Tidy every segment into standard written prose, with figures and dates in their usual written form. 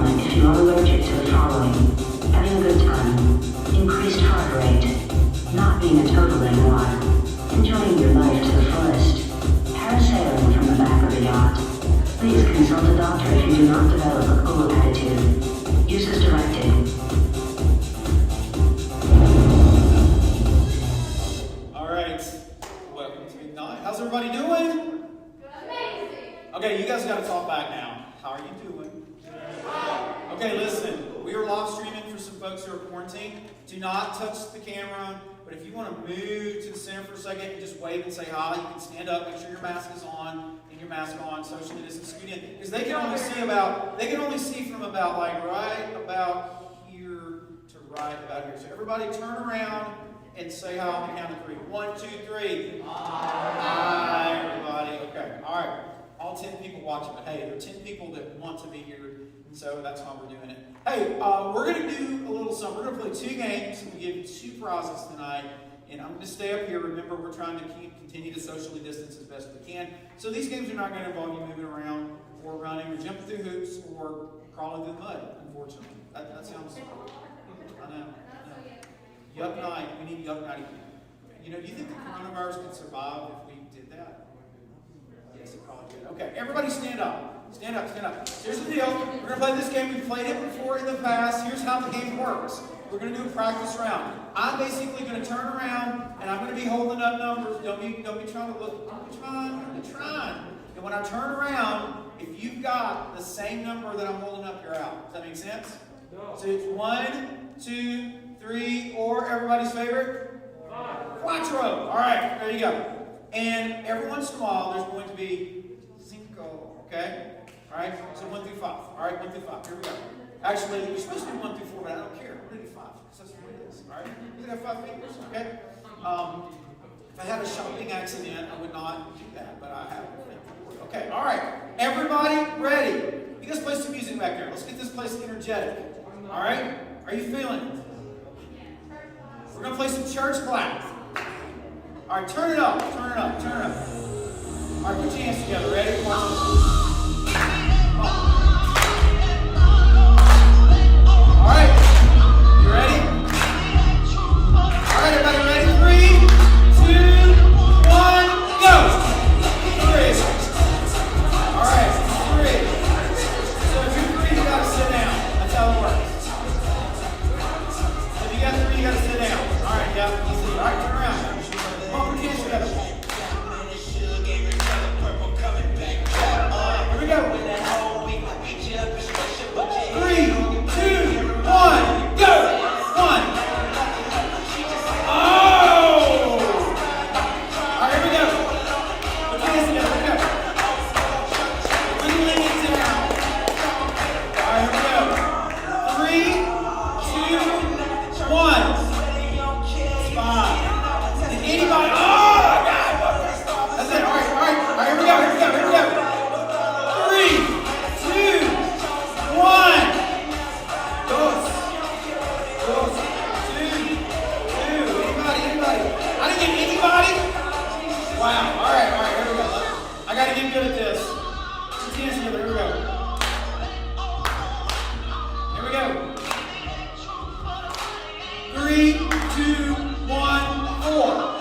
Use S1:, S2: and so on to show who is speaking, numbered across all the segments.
S1: trauma if you are allergic to the following: having a good time, increased heart rate, not being a total NY, enjoying your life to the fullest, parasailing from the back of a yacht. Please consult a doctor if you do not develop a cool attitude. Use as directed.
S2: All right. Welcome to Ignite. How's everybody doing?
S3: Amazing.
S2: Okay, you guys got to talk back now. How are you doing? Okay, listen. We are live streaming for some folks who are quarantined. Do not touch the camera. But if you want to move to the center for a second and just wave and say hi, you can stand up, make sure your mask is on, and your mask on, socially distance, scoot in. Because they can only see from about like right about here to right about here. So everybody turn around and say hi on the count of 3. 1, 2, 3. Hi, everybody. Okay, all right. All 10 people watching, but hey, there are 10 people that want to be here, and so that's why we're doing it. Hey, we're going to do a little something. We're going to play 2 games, and we give 2 prizes tonight, and I'm going to stay up here. Remember, we're trying to continue to socially distance as best we can. So these games are not going to involve you moving around or running or jumping through hoops or crawling through the mud, unfortunately. That sounds, I know. Yuck night. We need yuck night again. You know, do you think the coronavirus could survive if we did that? Yes, it probably could. Okay, everybody stand up. Stand up, stand up. Here's the deal. We're going to play this game. We've played it before in the past. Here's how the game works. We're going to do a practice round. I'm basically going to turn around, and I'm going to be holding up numbers. Don't be trying to look. I'm trying. And when I turn around, if you've got the same number that I'm holding up, you're out. Does that make sense? No. So it's 1, 2, 3, or everybody's favorite? Quattro. All right, there you go. And every once in a while, there's going to be cinco, okay? All right, so 1 through 5. All right, 1 through 5. Here we go. Actually, you're supposed to do 1 through 4, but I don't care. We're going to do 5, because that's what it is. All right? You got 5 fingers, okay? If I had a shopping accident, I would not do that, but I have it. Okay, all right. Everybody ready? You guys play some music back there. Let's get this place energetic. All right? Are you feeling it? We're going to play some church clap. All right, turn it up, turn it up, turn it up. All right, put your hands together. Ready? Watch this. All right, you ready? All right, everybody ready? 3, 2, 1, go! 3. All right, 3. So if you're 3, you got to sit down. That's how it works. If you got 3, you got to sit down. All right, yeah, easy. All right, turn around. Come on, put your hands together. Here we go. 3, 2, 1, go! 1. Oh! All right, here we go. Put your hands together. Here we go. Wiggling it down. All right, here we go. 3, 2, 1. 5. Anybody? Oh, God. That's it. All right, here we go. 3, 2, 1. Dos. 2, 2. Anybody? I didn't get anybody? Wow. All right, here we go. I got to get good at this. Put your hands together. Here we go. Here we go. 3, 2, 1, 4.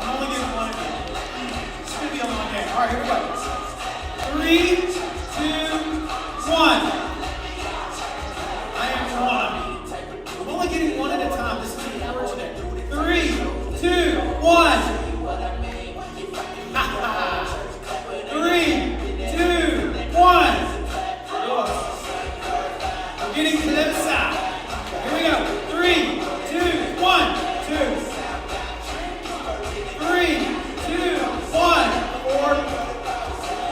S2: I'm only getting one again. It's going to be a long game. All right, here we go. 3, 2, 1. I am 1. I'm only getting one at a time. This is unfortunate. 3, 2, 1. 3, 2, 1. I'm getting closer. Here we go. 3, 2, 1, 2. 3, 2, 1, 4.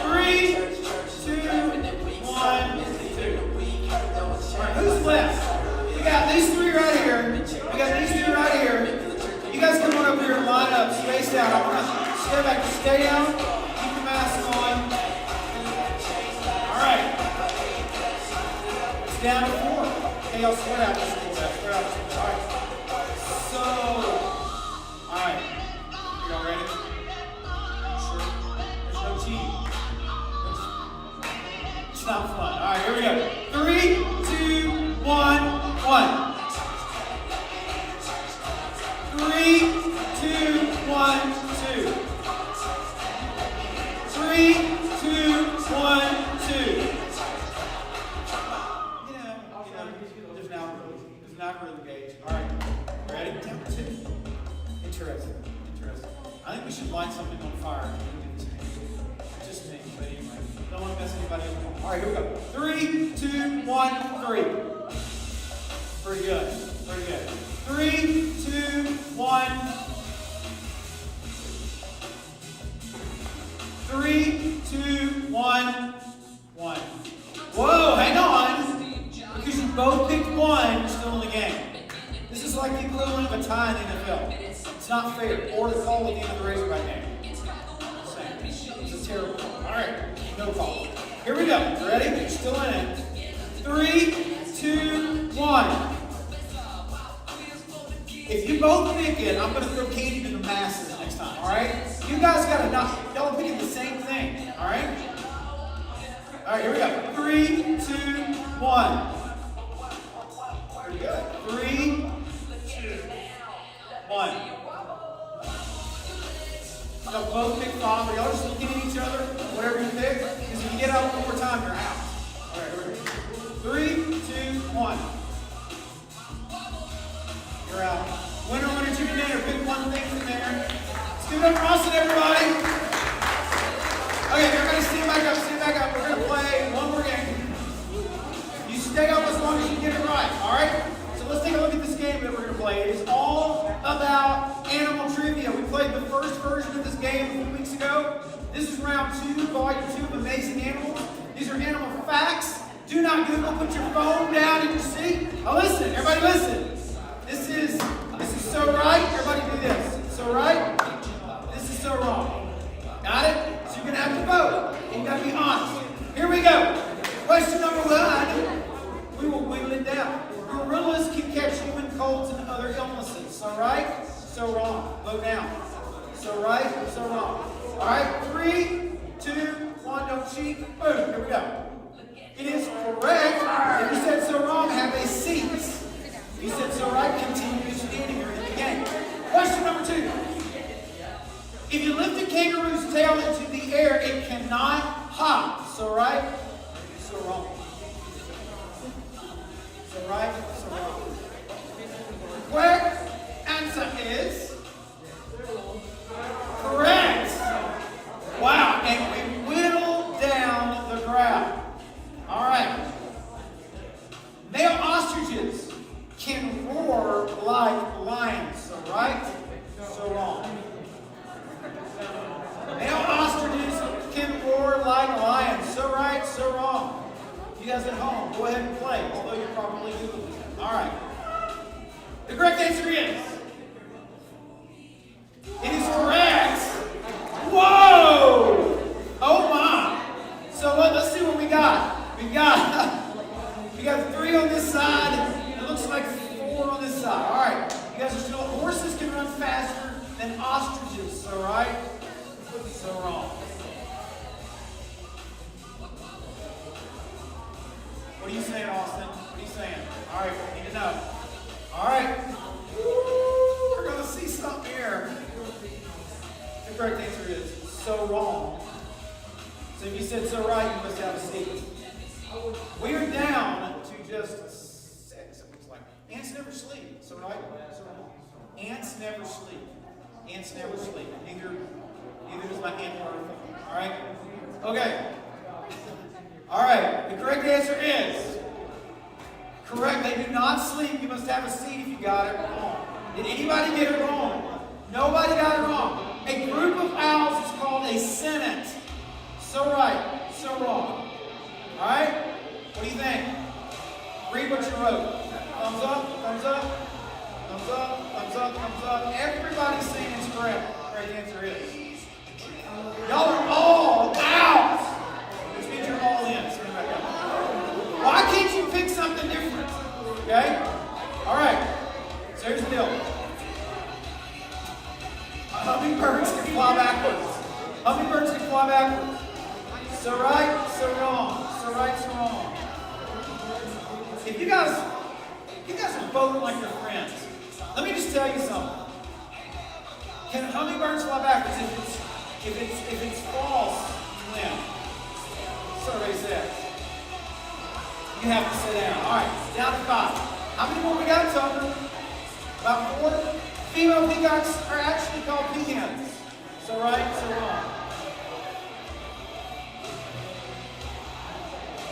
S2: 3, 2, 1, 2. All right, who's left? We got these 3 right here. We got these 2 right here. You guys come on up here and line up, spaced out. I want to stay back. Stay down. Keep your mask on. All right. It's down to 4. Okay, y'all spread out this little bit. Spread out this little bit. All right. So, all right. Y'all ready? Sure. There's no T. It's not fun. All right, here we go. 3, 2, 1, 1. 3, 2, 1, 2. 3, 2, 1, 2. There's an algorithm gauge. All right, ready? Down 2. Interesting. I think we should light something on fire. Just me, but anyway. Don't want to mess anybody up. All right, here we go. 3, 2, 1, 3. Pretty good. 3, 2, 1. 3, 2, 1, 1. Whoa, hang on. Because you both picked 1, you're still in the game. This is like the equivalent of a tie in the NFL. It's not fair. Or the call at the end of the Razorback game. It's a terrible call. All right, no call. Here we go. Ready? You're still in it. 3, 2, 1. If you both pick it, I'm going to throw candy to the masses next time. All right? You guys got to knock. Y'all are picking the same thing. All right? All right, here we go. 3, 2, 1. Very good. 3, 2, 1. Y'all both pick 5. Are y'all just looking at each other? Whatever you pick. Because if you get out one more time, you're out. All right, here we go. 3, 2, 1. You're out. Winner, chicken dinner. Pick one thing from there. Let's do it up Austin, everybody. Okay, everybody stand back up. We're going to play one more game. You stay up as long as you get it right, all right? So let's take a look at this game that we're going to play. It is all about animal trivia. We played the first version of this game a few weeks ago. This is round 2, volume 2 of Amazing Animals. These are animal facts. Do not Google. Put your phone down in your seat. Now listen, everybody listen. This is so right. Everybody do this. So right. This is so wrong. Got it? So you're going to have to vote. And you got to be honest. Here we go. Question number 1. We will wiggle it down. Gorillas can catch human colds and other illnesses. So right. So wrong. Vote down. So right. So wrong. All right. 3, 2, 1. Don't cheat. Boom. Here we go. It is correct. If you said so wrong, have a seat. You said so right, continue standing. You're in the game. Question number 2. If you lift a kangaroo's tail into the air, it cannot hop. So right, so wrong. So right, so wrong. The correct answer is correct. Wow, and we whittled down the crowd. All right. Male ostriches can roar like lions. So right, so wrong. Male ostriches can roar like lions. So right, so wrong. You guys at home, go ahead and play, although you're probably doing it. All right. The correct answer is. It is correct. Whoa! Oh my! So let's see what we got. We got 3 on this side. It looks like 4 on this side. All right. You guys are still. Horses can run faster than ostriches. So right. So wrong. What are you saying, Austin? What are you saying? All right. We need to know. All right. We're gonna see something here. The correct answer is so wrong. So if you said so right, you must have a seat. We are down to just 6. It looks like ants never sleep. So right? So wrong. Ants never sleep. Ants never sleep. Neither does my ant partner. All right. Okay. All right. The correct answer is correct. They do not sleep. You must have a seat if you got it wrong. Did anybody get it wrong? Nobody got it wrong. A group of owls is called a synod. So right, so wrong. All right? What do you think? Read what you wrote. Thumbs up, thumbs up, thumbs up, thumbs up, thumbs up. Everybody's saying it's correct. Correct answer is. Y'all are all out. Which means you're all in. So why can't you pick something different? Okay? All right. So here's the deal. Hummingbirds can fly backwards. Hummingbirds can fly backwards. So right, so wrong. So right, so If you guys are voting like your friends, let me just tell you something. Can hummingbirds fly backwards? If it's false, you win. Survey says. You have to sit down. All right, down to 5. How many more we got, Tucker? About 4. Female peacocks are actually called pecans. So right, so wrong.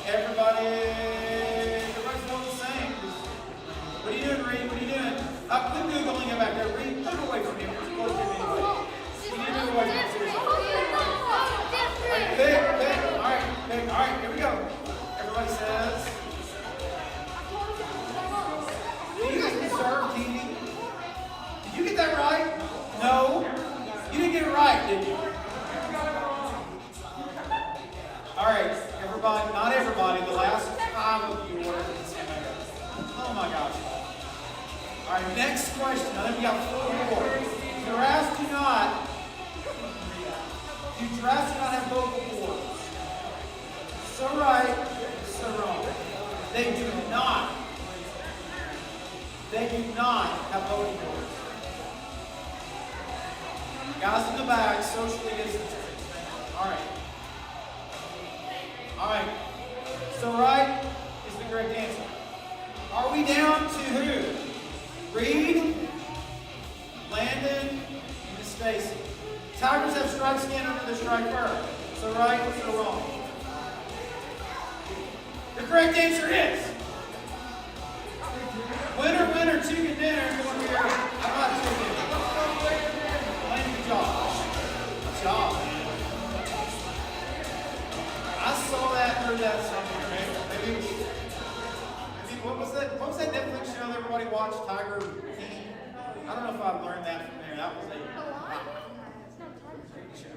S2: Everybody's doing the same. What are you doing, Reed? What are you doing? Quit Googling it back there. Reed, move away from him. We're close to him anyway. You need to move away from him. Pick. All right, pick. All right, here we go. Everybody says. Do you guys deserve TV? Did you get that right? No. You didn't get it right, did you? All right, everybody, not everybody, the last 5 of you were the same. Oh my gosh. All right, next question. I think we got 4 more. Giraffes do not have vocal cords? So right, so wrong. They do not have vocal cords. Guys in the back, socially distanced. All right. So right is the correct answer. Are we down to who? Reed, Landon, and Miss Stacy. Tigers have striped skin under their striped fur. So right, so wrong. The correct answer is winner, chicken dinner. Everyone here. How about chicken? Landon, good job. Good job, man. I saw that, heard that somewhere. Maybe what was that Netflix show that everybody watched? Tiger King? I don't know if I've learned that from there. That was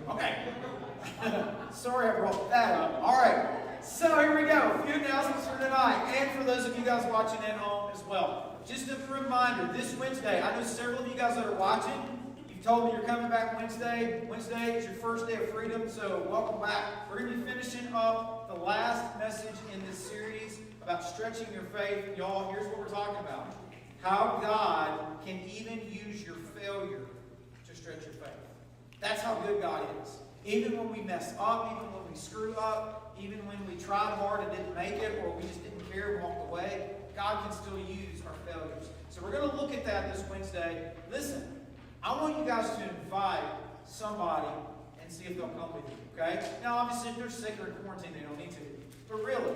S2: a okay. Sorry I brought that up. All right. So here we go. A few announcements for tonight, and for those of you guys watching at home as well. Just a reminder, this Wednesday, I know several of you guys that are watching. You told me you're coming back Wednesday. Wednesday is your first day of freedom, so welcome back. We're going to be finishing up the last message in this series about stretching your faith. Y'all, here's what we're talking about. How God can even use your failure to stretch your faith. That's how good God is. Even when we mess up, even when we screw up, even when we tried hard and didn't make it, or we just didn't care and walked away, God can still use our failures. So we're going to look at that this Wednesday. Listen, I want you guys to invite somebody and see if they'll come with you, okay? Now, obviously, if they're sick or in quarantine, they don't need to. But really,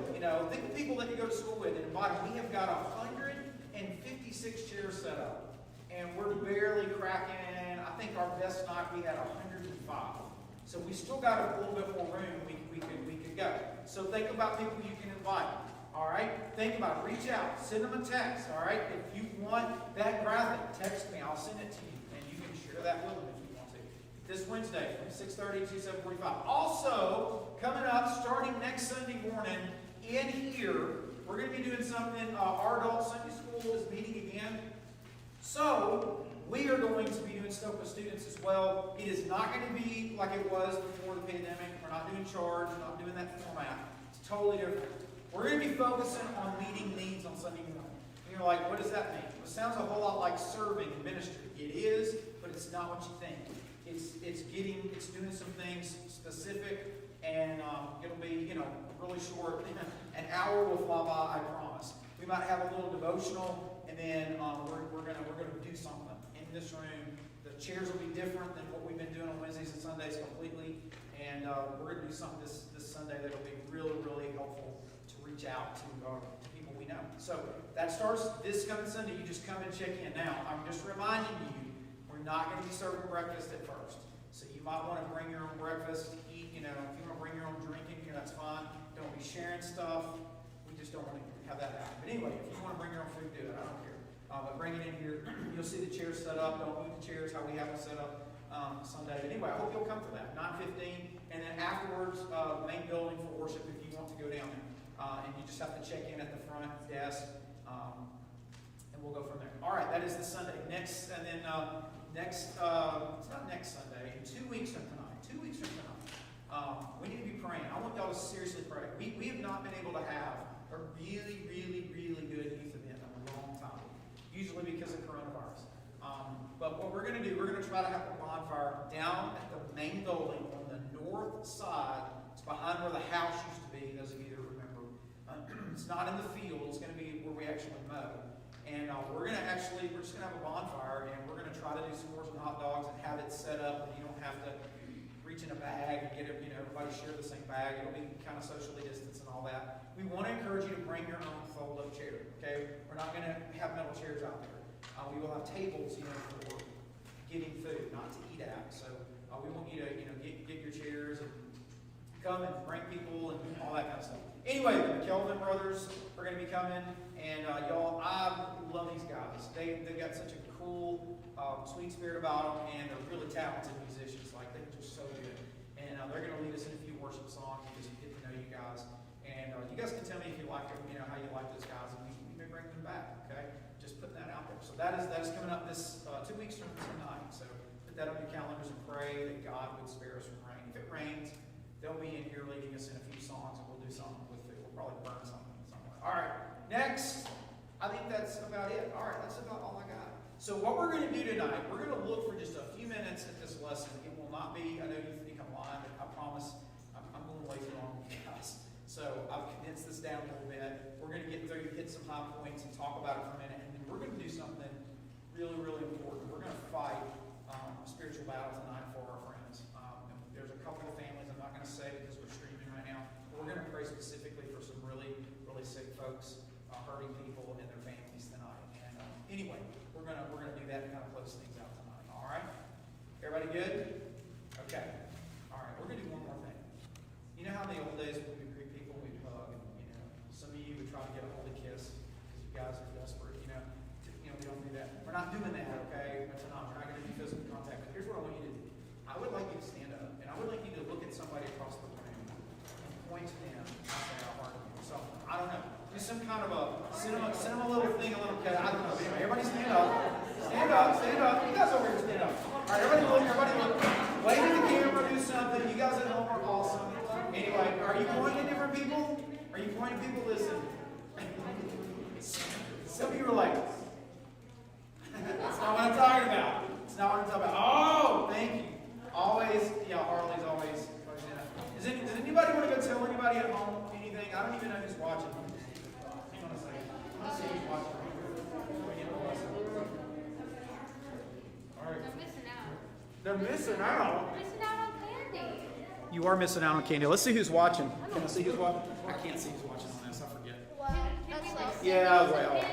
S2: think of people that you go to school with and invite them. We have got 156 chairs set up, and we're barely cracking. I think our best night we had 105. So we still got a little bit more room we could go. So think about people you can invite. All right? Think about it. Reach out. Send them a text. All right? If you want that graphic, text me. I'll send it to you. And you can share that with them if you want to. This Wednesday from 6:30 to 7:45. Also, coming up, starting next Sunday morning, in here, we're going to be doing something. Our adult Sunday school is meeting again. So, we are going to be doing stuff with students as well. It is not going to be like it was before the pandemic. We're not doing charge. We're not doing that format. It's totally different. We're going to be focusing on meeting needs on Sunday morning. And you're like, what does that mean? Well, it sounds a whole lot like serving in ministry. It is, but it's not what you think. It's doing some things specific, and it'll be, really short. An hour will fly by, I promise. We might have a little devotional, and then we're gonna do something in this room. The chairs will be different than what we've been doing on Wednesdays and Sundays completely, and we're gonna do something this Sunday that'll be really, really helpful to reach out to people we know. So that starts this coming Sunday. You just come and check in. Now, I'm just reminding you, we're not going to be serving breakfast at first. So you might want to bring your own breakfast, eat, if you want to bring your own drink in here, that's fine. Don't be sharing stuff. We just don't want to have that happen. But anyway, if you want to bring your own food, do it. I don't care. But bring it in here. You'll see the chairs set up. Don't move the chairs how we have them set up Sunday. But anyway, I hope you'll come for that. 9:15. And then afterwards, main building for worship if you want to go down there. And you just have to check in at the front desk. And we'll go from there. All right, that is this Sunday. It's not next Sunday. 2 weeks from tonight. 2 weeks from tonight. We need to be praying. I want y'all to seriously pray. We have not been able to have a really, really, really good But what we're going to do, we're going to try to have a bonfire down at the main building on the north side. It's behind where the house used to be, those of you that remember. It's not in the field. It's going to be where we actually mow. And we're just going to have a bonfire, and we're going to try to do s'mores and hot dogs and have it set up, and you don't have to reach in a bag and get it, everybody share the same bag. It'll be kind of socially distanced and all that. We want to encourage you to bring your own fold-up chair, okay? We're not going to have metal chairs out there. We will have tables, for getting food, not to eat at. So we want you to, get your chairs and come and bring people and all that kind of stuff. Anyway, the Kelvin brothers are going to be coming, and y'all, I love these guys. They've got such a cool, sweet spirit about them, and they're really talented musicians. Like, they're just so good. And they're going to lead us in a few worship songs and just get to know you guys. And you guys can tell me if you like them, how you like those guys, and we may bring them back, okay? Just putting that out there. So that is coming up this 2 weeks from tonight. So put that on your calendars and pray that God would spare us from rain. If it rains, they'll be in here leading us in a few songs, and we'll do something with it. We'll probably burn something somewhere. All right, next. I think that's about it. All right, that's about all I got. So what we're going to do tonight, we're going to look for just a few minutes at this lesson. It will not be, I know you think I'm lying, but I promise I'm going way too long with you guys. So I've condensed this down a little bit. We're going to get through, hit some high points, and talk about it for a minute. And then we're going to do something really, really important. We're going to fight a spiritual battle tonight for our friends. And there's a couple of families I'm not going to say because we're streaming right now. But we're going to pray specifically for some really, really sick folks, hurting people and their families tonight. And anyway, we're gonna do that and kind of close things out tonight. All right? Everybody good? Okay. All right. We're gonna do one more thing. You know how in the old days when we greet people, we'd hug, and some of you would try to get a holy kiss because you guys are desperate. We don't do that. We're not doing that. Okay? That's not. We're not gonna do physical contact. But here's what I want you to do. I would like you to stand up, and I would like you to look at somebody across the room and point to them and say, "I'll heart you," or something. I don't know. Do some kind of a send them a little thing, a little cat. I don't know. Anyway, everybody stand up. Stand up, stand up. You guys over here stand up. All right, everybody look. Wave at the camera, do something. You guys at home are awesome. Anyway, are you pointing at different people? Are you pointing at people? Listen. Some of you are like, that's not what I'm talking about. It's not what I'm talking about. Oh, thank you. Always, Harley's always. Does anybody want to go tell anybody at home anything? I don't even know who's watching. Let's see who's watching. All right.
S3: They're missing out.
S2: They're missing out.
S3: Missing out on candy.
S2: You are missing out on candy. Let's see who's watching. Can I see who's watching? I can't see who's watching on this. I forget. Yeah, well.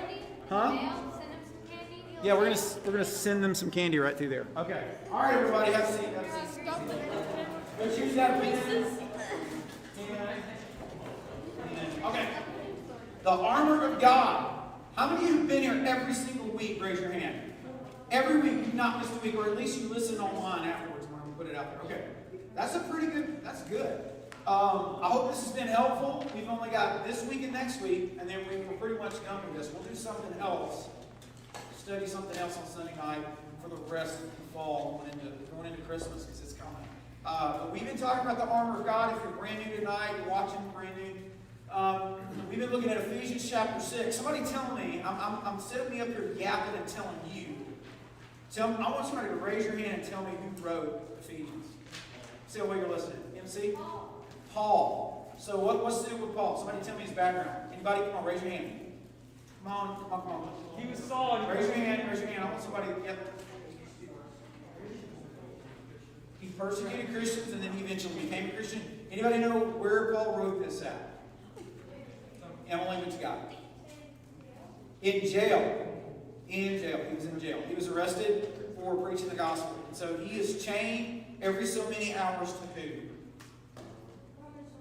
S2: Huh?
S3: Send them some candy.
S2: Yeah, we're gonna send them some candy right through there. Okay. All right, everybody, have a seat. Have a seat. Go choose that piece. Okay. The armor of God. How many of you have been here every single week? Raise your hand. Every week, not just a week, or at least you listen online afterwards when we put it out there. Okay. That's that's good. I hope this has been helpful. We've only got this week and next week, and then we're pretty much done with this. We'll do something else. Study something else on Sunday night for the rest of the fall, going into Christmas, because it's coming. But we've been talking about the armor of God. If you're brand new tonight, you're watching brand new. We've been looking at Ephesians chapter 6. Somebody tell me, I'm sitting me up here yapping and telling you. I want somebody to raise your hand and tell me who wrote Ephesians. See what you're listening. MC? Paul. So what's the deal with Paul? Somebody tell me his background. Anybody? Come on, raise your hand. Come on.
S4: He was Saul.
S2: Raise your hand. I want somebody. Yep. He persecuted Christians and then he eventually became a Christian. Anybody know where Paul wrote this at? Emily, what you got? In jail. He was in jail. He was arrested for preaching the gospel. And so he is chained every so many hours to who?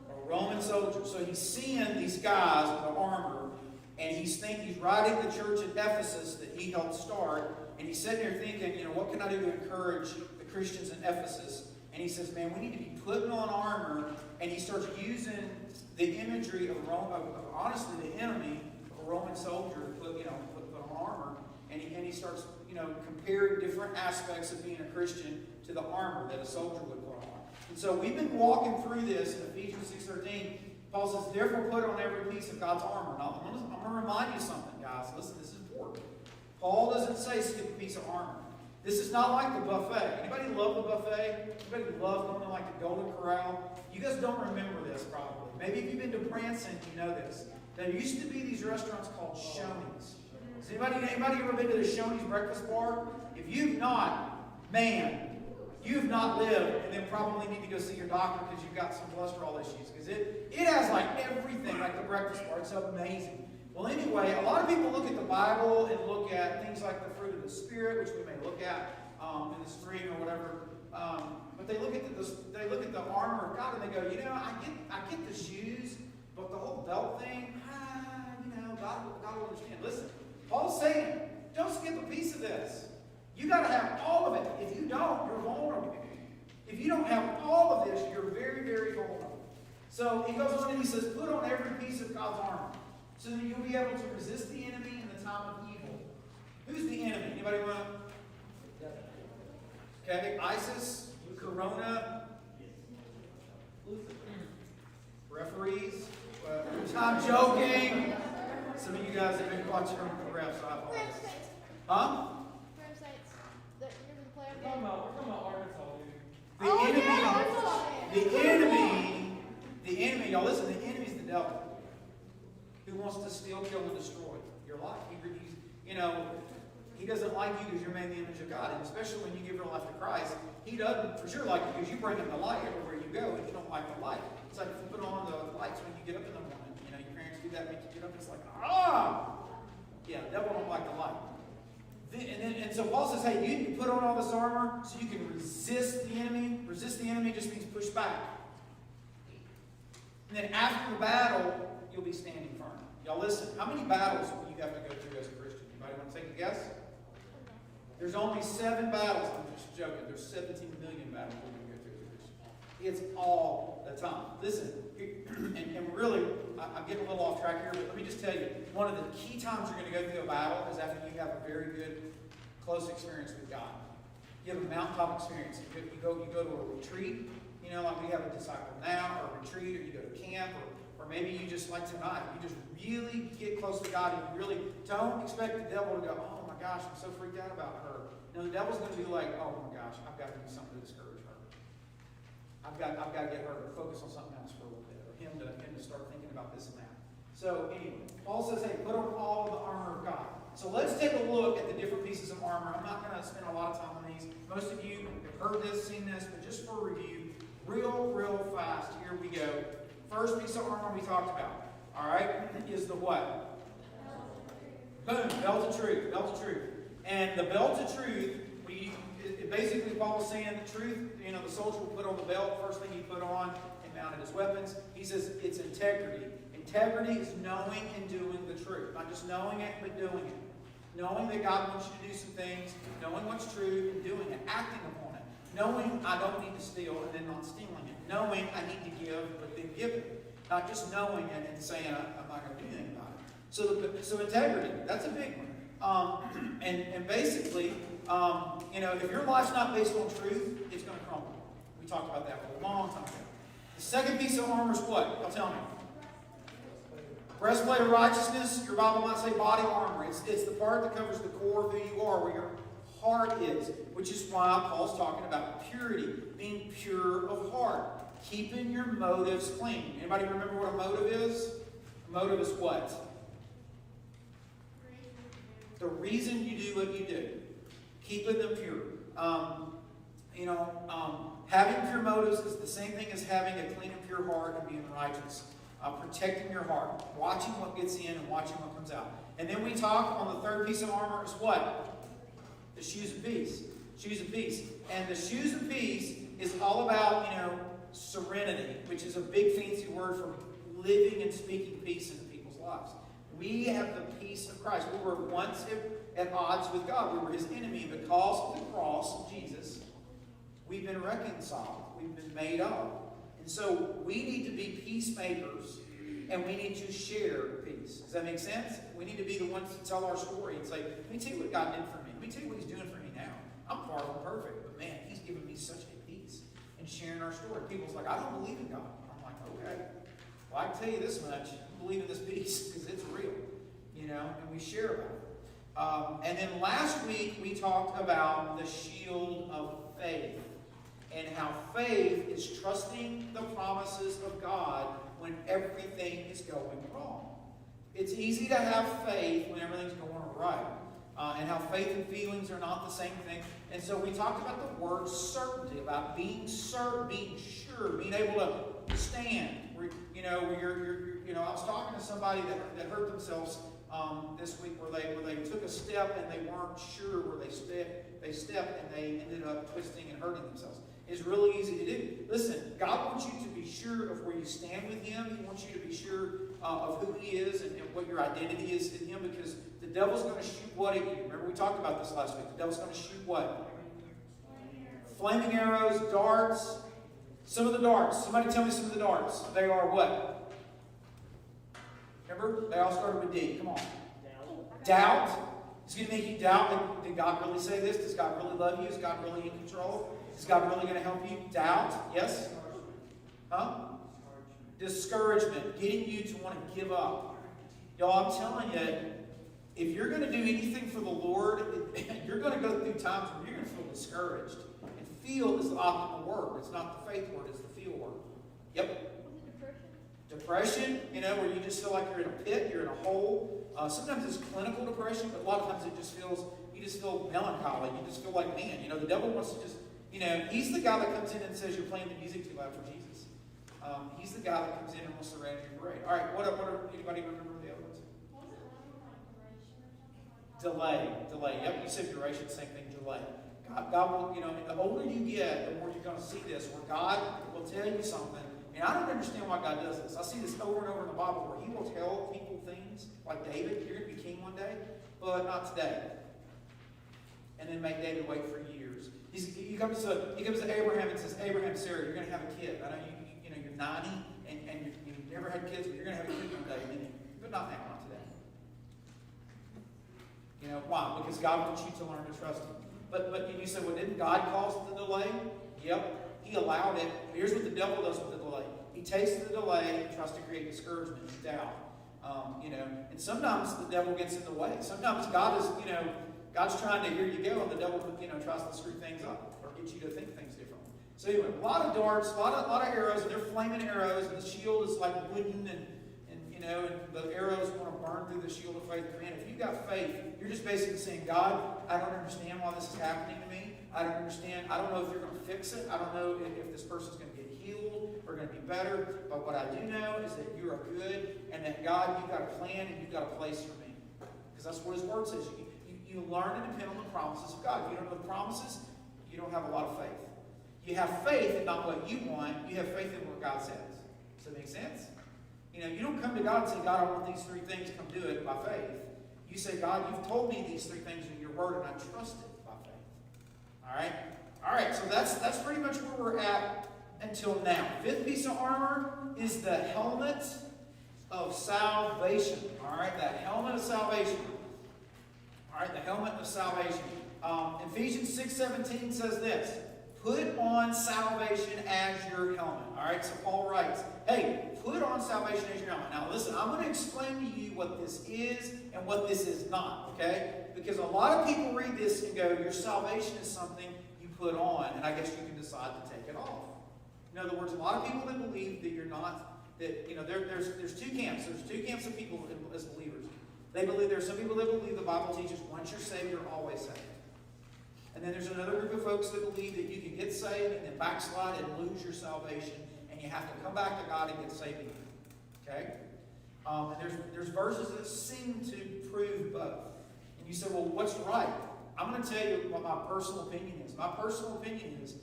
S2: A Roman soldier. So he's seeing these guys with the armor, and he's writing the church at Ephesus that he helped start, and he's sitting there thinking, what can I do to encourage the Christians in Ephesus? And he says, man, we need to be putting on armor, and he starts using the imagery of honestly the enemy of a Roman soldier to put on armor, and he starts comparing different aspects of being a Christian to the armor that a soldier would put on. And so we've been walking through this in Ephesians 6:13. Paul says, therefore put on every piece of God's armor. Now, I'm going to remind you something, guys. Listen, this is important. Paul doesn't say skip a piece of armor. This is not like the buffet. Anybody love the buffet? Anybody love going to like the Golden Corral? You guys don't remember this probably. Maybe if you've been to Branson, you know this. There used to be these restaurants called Shoney's. Has anybody ever been to the Shoney's breakfast bar? If you've not, man, you've not lived, and then probably need to go see your doctor because you've got some cholesterol issues. Because it has like everything, like the breakfast bar. It's amazing. Well, anyway, a lot of people look at the Bible and look at things like the fruit of the Spirit, which we may look at in the spring or whatever. But they look at the armor of God and they go, I get the shoes, but the whole belt thing, God will understand. Listen, Paul's saying, don't skip a piece of this. You got to have all of it. If you don't, you're vulnerable. If you don't have all of this, you're very, very vulnerable. So he goes on and he says, put on every piece of God's armor so that you'll be able to resist the enemy in the time of evil. Who's the enemy? Anybody want to? Okay, ISIS, Corona, referees. I'm joking. Some of you guys have been watching on the refs, so I apologize. Huh?
S4: We're talking about Arkansas, dude.
S2: The enemy, y'all listen, the enemy's the devil who wants to steal, kill, and destroy your life. He doesn't like you because you're made in the image of God, and especially when you give your life to Christ, he doesn't for sure like you because you bring him the light everywhere you go, and you don't like the light. It's like if you put on the lights when you get up in the morning. Your parents do that, make you get up, it's like, yeah, the devil don't like the light. And so Paul says, hey, you need to put on all this armor so you can resist the enemy. Resist the enemy just means push back. And then after the battle, you'll be standing firm. Y'all listen, how many battles will you have to go through as a Christian? Anybody want to take a guess? There's only 7 battles. I'm just joking. There's 17 million battles we're going to go through as a Christian. It's all the time. Listen, and really, I'm getting a little off track here, but let me just tell you, one of the key times you're going to go through a battle is after you have a very good, close experience with God. You have a mountaintop experience. You go to a retreat, like we have a Disciple Now, or a retreat, or you go to camp, or maybe you just like tonight, you just really get close to God, and you really don't expect the devil to go, oh my gosh, I'm so freaked out about her. No, the devil's going to be like, oh my gosh, I've got to do something to discourage her. I've got to get her to focus on something else for a little bit, or him to start thinking about this and that. So anyway, Paul says, hey, put on all of the armor of God. So let's take a look at the different pieces of armor. I'm not going to spend a lot of time on these. Most of you have heard this, seen this, but just for review, real fast, here we go. First piece of armor we talked about, all right, is the what? Boom, belt of truth, belt of truth. And the belt of truth, basically Paul is saying the truth, the soldier will put on the belt, first thing he put on and mounted his weapons. He says it's integrity. Integrity is knowing and doing the truth. Not just knowing it, but doing it. Knowing that God wants you to do some things, knowing what's true and doing it, acting upon it. Knowing I don't need to steal and then not stealing it. Knowing I need to give, but then giving it. Not just knowing it and saying I'm not going to do anything about it. So integrity, that's a big one. And basically, if your life's not based on truth, it's going to crumble. We talked about that for a long time ago. The second piece of armor is what? Y'all tell me. Breastplate of righteousness, your Bible might say body armor. It's the part that covers the core of who you are, where your heart is, which is why Paul's talking about purity, being pure of heart, keeping your motives clean. Anybody remember what a motive is? A motive is what? The reason you do what you do. Keeping them pure. Having pure motives is the same thing as having a clean and pure heart and being righteous. Protecting your heart. Watching what gets in and watching what comes out. And then we talk on the third piece of armor is what? The shoes of peace. Shoes of peace. And the shoes of peace is all about, serenity, which is a big fancy word for living and speaking peace into people's lives. We have the peace of Christ. We were once at odds with God. We were his enemy. Because of the cross of Jesus, we've been reconciled. We've been made up. And so we need to be peacemakers, and we need to share peace. Does that make sense? We need to be the ones to tell our story and say, let me tell you what God did for me. Let me tell you what he's doing for me now. I'm far from perfect, but man, he's given me such a peace. And sharing our story. People's like, I don't believe in God. I'm like, okay. Well, I can tell you this much. You believe in this peace because it's real. And we share about it. And then last week we talked about the shield of faith and how faith is trusting the promises of God when everything is going wrong. It's easy to have faith when everything's going right, and how faith and feelings are not the same thing. And so we talked about the word certainty, about being certain, being sure, being able to stand. I was talking to somebody that hurt themselves this week where they took a step and they weren't sure where they stepped and they ended up twisting and hurting themselves. It's really easy to do. Listen, God wants you to be sure of where you stand with Him. He wants you to be sure of who He is and what your identity is in Him, because the devil's going to shoot what at you? Remember we talked about this last week. The devil's going to shoot what? Flaming arrows, darts. Some of the darts. Somebody tell me some of the darts. They are what? Remember? They all started with D. Come on. Doubt. It's going to make you doubt. Did God really say this? Does God really love you? Is God really in control? Is God really going to help you? Doubt. Yes? Huh? Discouragement. Getting you to want to give up. Y'all, I'm telling you, if you're going to do anything for the Lord, you're going to go through times where you're going to feel discouraged. And feel is the optimal word. It's not the faith word, it's the feel word. Yep. Depression, where you just feel like you're in a pit, you're in a hole. Sometimes it's clinical depression, but a lot of times you just feel melancholy. You just feel like, man, the devil wants to just, he's the guy that comes in and says you're playing the music too loud for Jesus. He's the guy that comes in and wants to rain your parade. All right, anybody remember the other ones? Delay. Yep, you said duration, same thing, delay. God will, the older you get, the more you're going to see this, where God will tell you something. And I don't understand why God does this. I see this over and over in the Bible where He will tell people things, like David, you're going to be king one day, but not today. And then make David wait for years. He comes to Abraham and says, Abraham, Sarah, you're going to have a kid. I know you're 90 and you've never had kids, but you're going to have a kid one day. But not now, not today. Why? Because God wants you to learn to trust Him. But you say, well, didn't God cause the delay? Yep. He allowed it. Here's what the devil does with the delay. He takes the delay and tries to create discouragement and doubt. And sometimes the devil gets in the way. Sometimes God's trying to, here you go, and the devil, tries to screw things up or get you to think things differently. So anyway, a lot of darts, a lot of arrows, and they're flaming arrows, and the shield is like wooden, and the arrows want to burn through the shield of faith. Man, if you've got faith, you're just basically saying, God, I don't understand why this is happening to me. I don't understand. I don't know if you're going to fix it. I don't know if this person's going to get healed or going to be better. But what I do know is that you are good, and that God, you've got a plan and you've got a place for me. Because that's what His Word says. You learn to depend on the promises of God. If you don't know the promises, you don't have a lot of faith. You have faith in not what you want. You have faith in what God says. Does that make sense? You don't come to God and say, God, I want these 3 things. Come do it by faith. You say, God, you've told me these 3 things in your Word, and I trust it by faith. All right. So that's pretty much where we're at until now. 5th piece of armor is the helmet of salvation. All right, that helmet of salvation. All right, the helmet of salvation. Ephesians 6:17 says this: put on salvation as your helmet. All right, so Paul writes, hey, put on salvation as your helmet. Now listen, I'm going to explain to you what this is and what this is not, okay? Because a lot of people read this and go, your salvation is something you put on, and I guess you can decide to take it off. In other words, a lot of people that believe that you're not, that, there's 2 camps. There's 2 camps of people as believers. There's some people that believe the Bible teaches once you're saved, you're always saved. And then there's another group of folks that believe that you can get saved and then backslide and lose your salvation, and you have to come back to God and get saved again. Okay? And there's verses that seem to prove both. And you say, well, what's right? I'm going to tell you what my personal opinion is. My personal opinion is,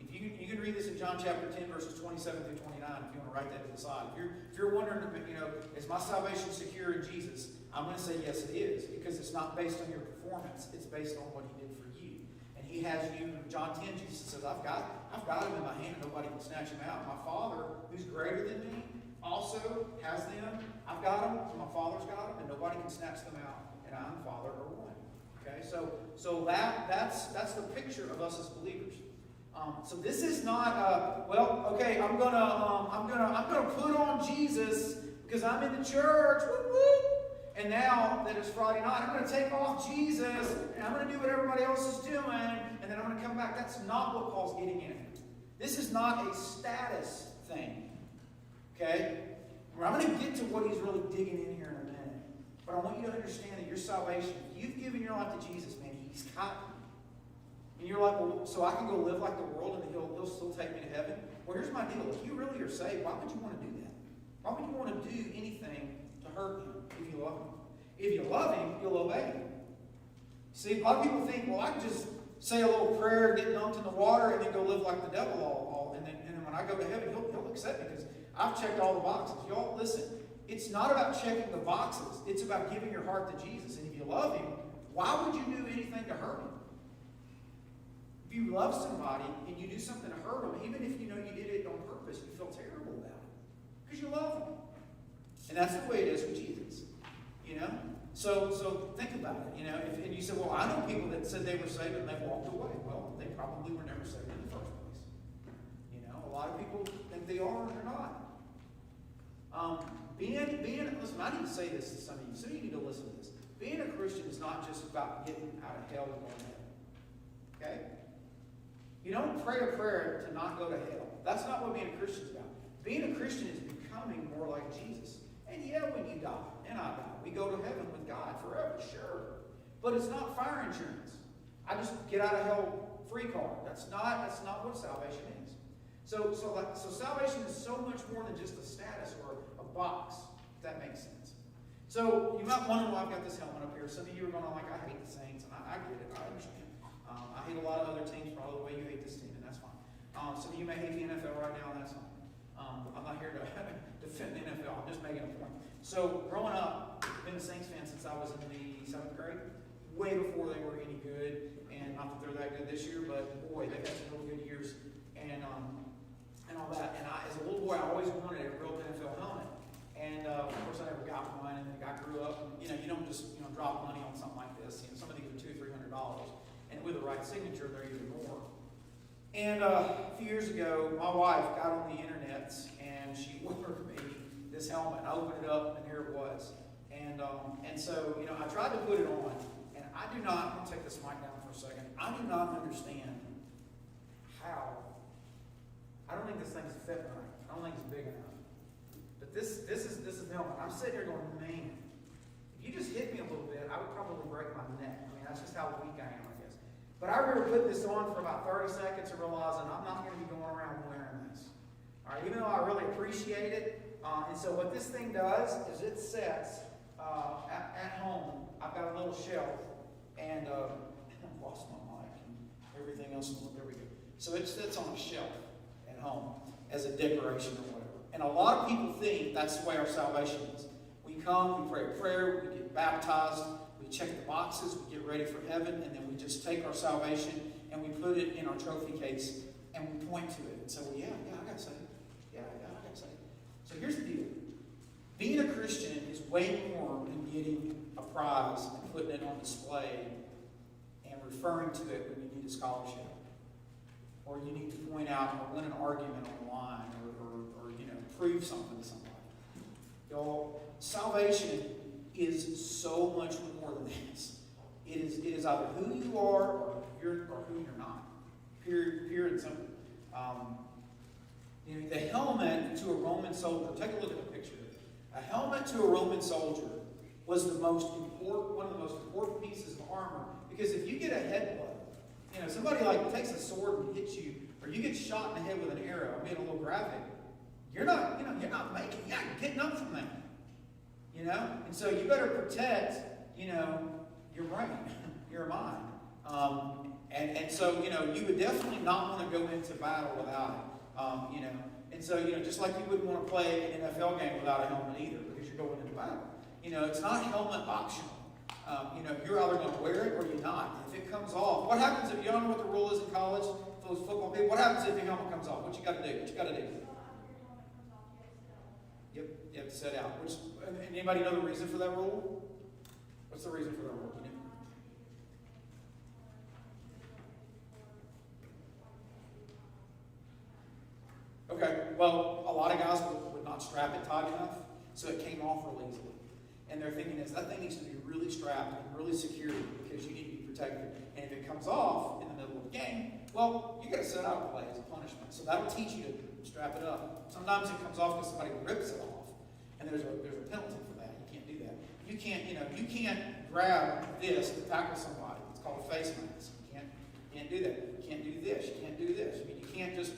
S2: you can read this in John chapter 10, verses 27 through 29, if you want to write that to the side. If you're wondering, is my salvation secure in Jesus? I'm going to say yes, it is, because it's not based on your performance. It's based on what He did for you. And He has you. In John 10, Jesus says, I've got Him in my hand, and nobody can snatch Him out. My Father, who's greater than me, also has them. I've got them, and my Father's got them, and nobody can snatch them out. And I and the Father are one. Okay, so that's the picture of us as believers. So this is not I'm gonna put on Jesus because I'm in the church, woo, woo, And now that it's Friday night, I'm going to take off Jesus, and I'm going to do what everybody else is doing, and then I'm going to come back. That's not what Paul's getting at. This is not a status thing. Okay? I'm going to get to what he's really digging in here in a minute. But I want you to understand that your salvation, if you've given your life to Jesus, man, he's got you. And you're like, well, so I can go live like the world and he'll still take me to heaven? Well, here's my deal. If you really are saved, why would you want to do that? Why would you want to do anything to hurt him if you love him? If you love him, you'll obey him. See, a lot of people think, well, I can just say a little prayer, get dunked in the water, and then go live like the devil all and then when I go to heaven, he'll accept me because I've checked all the boxes. Y'all, listen, it's not about checking the boxes. It's about giving your heart to Jesus. And if you love him, why would you do anything to hurt him? If you love somebody and you do something to hurt them, even if you know you did it on purpose, you feel terrible about it because you love them. And that's the way it is with Jesus. You know? So think about it. You know, and you say, well, I know people that said they were saved and they walked away. Well, they probably were never saved in the first place. You know, a lot of people think they are and they're not. Listen, I need to say this to some of you. Some of you need to listen to this. Being a Christian is not just about getting out of hell and going to heaven. Okay? You don't pray a prayer to not go to hell. That's not what being a Christian is about. Being a Christian is becoming more like Jesus. And yeah, when you die, and I die, we go to heaven with God forever, sure. But it's not fire insurance. I just get out of hell free card. That's not what salvation is. So salvation is so much more than just a status or a box, if that makes sense. So you might wonder why I've got this helmet up here. Some of you are going to like, I hate the Saints, and I get it, I understand. I hate a lot of other teams, probably the way you hate this team, and that's fine. Some of you may hate the NFL right now, and that's fine. I'm not here to defend the NFL, I'm just making a point. So growing up, I've been a Saints fan since I was in the 7th grade, way before they were any good, and not that they're that good this year, but boy, they've had some really good years, and all that. And as a little boy, I always wanted a real NFL helmet. And of course, I never got one. And I grew up. And, you don't just drop money on something like this. Some of these are $200-300, and with the right signature, they're even more. And a few years ago, my wife got on the internet and she ordered me this helmet. I opened it up, and here it was. And so I tried to put it on, and I do not. I'm going to take this mic down for a second. I do not understand how. I don't think this thing's fit right. I don't think it's big enough. But this is the helmet. I'm sitting here going, man, if you just hit me a little bit, I would probably break my neck. I mean, that's just how weak I am, I guess. But I remember putting this on for about 30 seconds and realizing I'm not going to be going around wearing this. All right, even though I really appreciate it. And so what this thing does is it sets at home. I've got a little shelf, and I've lost my mic and everything else. There we go. So it sits on a shelf at home as a decoration or whatever. And a lot of people think that's the way our salvation is. We come, we pray a prayer, we get baptized, we check the boxes, we get ready for heaven, and then we just take our salvation and we put it in our trophy case and we point to it and say, well, yeah, I got saved. Yeah, I got saved. So here's the deal. Being a Christian is way more than getting a prize and putting it on display and referring to it when you need a scholarship, or you need to point out or win an argument online, or prove something to somebody. Y'all, salvation is so much more than this. It is either who you are or who you're not. Pure and simple. The helmet to a Roman soldier. Take a look at the picture. A helmet to a Roman soldier was one of the most important pieces of armor, because if you get a headbutt, somebody takes a sword and hits you, or you get shot in the head with an arrow. I'm being a little graphic. You're not getting up from that. And so you better protect, your brain, your mind. And so, you would definitely not want to go into battle without it. And so, just like you wouldn't want to play an NFL game without a helmet either, because you're going into battle. It's not helmet optional. You're either going to wear it or you're not. If it comes off, what happens if you don't know what the rule is in college? Those football people, what happens if your helmet comes off? What you got to do? Yep, you have to set out. Anybody know the reason for that rule? What's the reason for that rule? Okay, well, a lot of guys would not strap it tight enough, so it came off real easily. And their thinking is that thing needs to be really strapped and really secured because you need to be protected. And if it comes off in the middle of the game, well, you got to set out a play as a punishment. So that'll teach you to strap it up. Sometimes it comes off because somebody rips it off, and there's a penalty for that. You can't do that. You can't grab this to tackle somebody. It's called a face mask. You can't do that. You can't do this. You can't do this. I mean, you can't just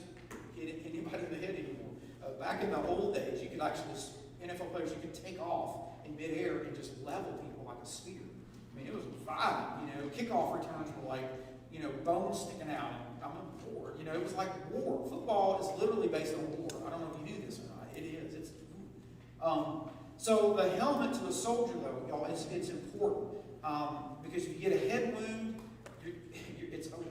S2: hit anybody in the head anymore. Back in the old days, you could actually NFL players, you could take off in midair and just level people like a spear. I mean, it was violent. Kickoff returns were like, bones sticking out. I'm on war. It was like war. Football is literally based on war. I don't know if you knew this or not. It is. It's so the helmet to a soldier, though, y'all, it's important because if you get a head wound, it's over.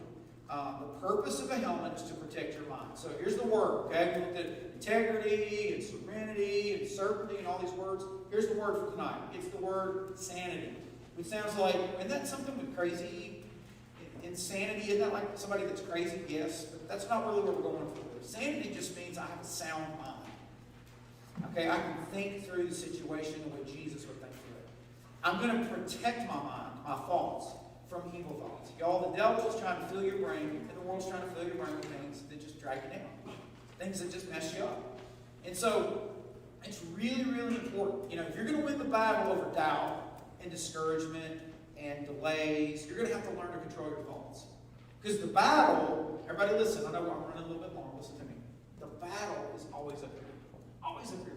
S2: The purpose of a helmet is to protect your mind. So here's the word, okay? We looked at integrity and serenity and certainty and all these words. Here's the word for tonight. It's the word sanity. Which sounds like, isn't that something with crazy? Insanity, isn't that like somebody that's crazy? Yes, but that's not really what we're going for. Sanity just means I have a sound mind. Okay, I can think through the situation the way Jesus would think through it. I'm going to protect my mind, my thoughts, from evil thoughts. Y'all, the devil is trying to fill your brain, and the world's trying to fill your brain with things that just drag you down. Things that just mess you up. And so, it's really, really important. If you're going to win the battle over doubt and discouragement and delays, you're going to have to learn to control your thoughts. Because the battle, everybody listen, I know I'm running a little bit long, listen to me. The battle is always up here. Always up here.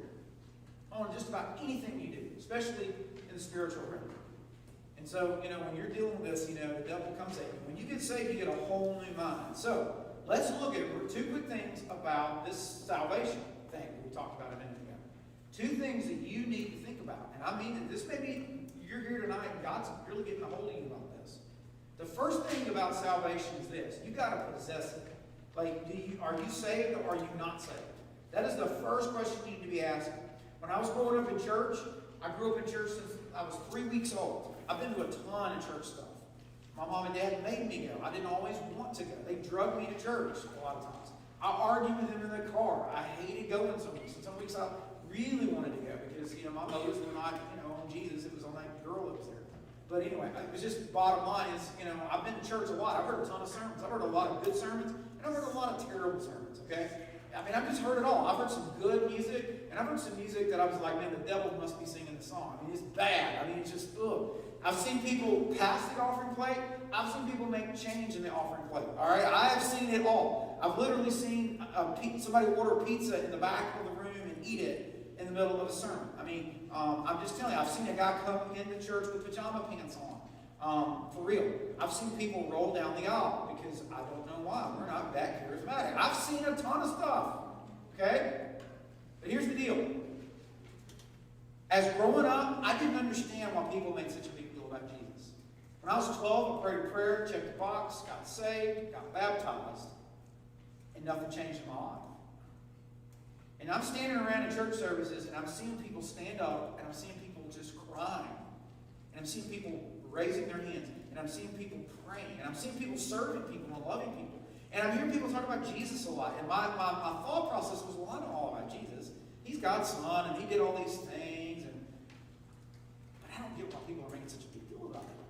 S2: On just about anything you do, especially in the spiritual realm. And so, when you're dealing with this, the devil comes at you. When you get saved, you get a whole new mind. So, let's look at two quick things about this salvation thing that we talked about a minute ago. Two things that you need to think about. And I mean that this may be, you're here tonight and God's really getting a hold of you about this. The first thing about salvation is this. You got to possess it. Like, are you saved or are you not saved? That is the first question you need to be asking. When I was growing up in church, I grew up in church since I was 3 weeks old. I've been to a ton of church stuff. My mom and dad made me go. I didn't always want to go. They drug me to church a lot of times. I argued with them in the car. I hated going some weeks. And some weeks I really wanted to go because, my motives were not, on Jesus. It was on that girl that was there. But anyway, it was just bottom line is, I've been to church a lot. I've heard a ton of sermons. I've heard a lot of good sermons, and I've heard a lot of terrible sermons, okay? I mean, I've just heard it all. I've heard some good music, and I've heard some music that I was like, man, the devil must be singing the song. I mean, it's bad. I mean, it's just, ugh. I've seen people pass the offering plate. I've seen people make change in the offering plate. All right? I have seen it all. I've literally seen somebody order pizza in the back of the room and eat it in the middle of a sermon. I mean, I'm just telling you, I've seen a guy come into church with pajama pants on. For real. I've seen people roll down the aisle because I don't know why. We're not that charismatic. I've seen a ton of stuff. Okay? But here's the deal. As growing up, I didn't understand why people made such a big deal about Jesus. When I was 12, I prayed a prayer, checked the box, got saved, got baptized, and nothing changed in my life. And I'm standing around in church services, and I'm seeing people stand up, and I'm seeing people just crying. And I'm seeing people raising their hands, and I'm seeing people praying, and I'm seeing people serving people and loving people. And I'm hearing people talk about Jesus a lot. And my thought process was, well, I know all about Jesus. He's God's son, and he did all these things. But I don't get why people are making such a big deal about it.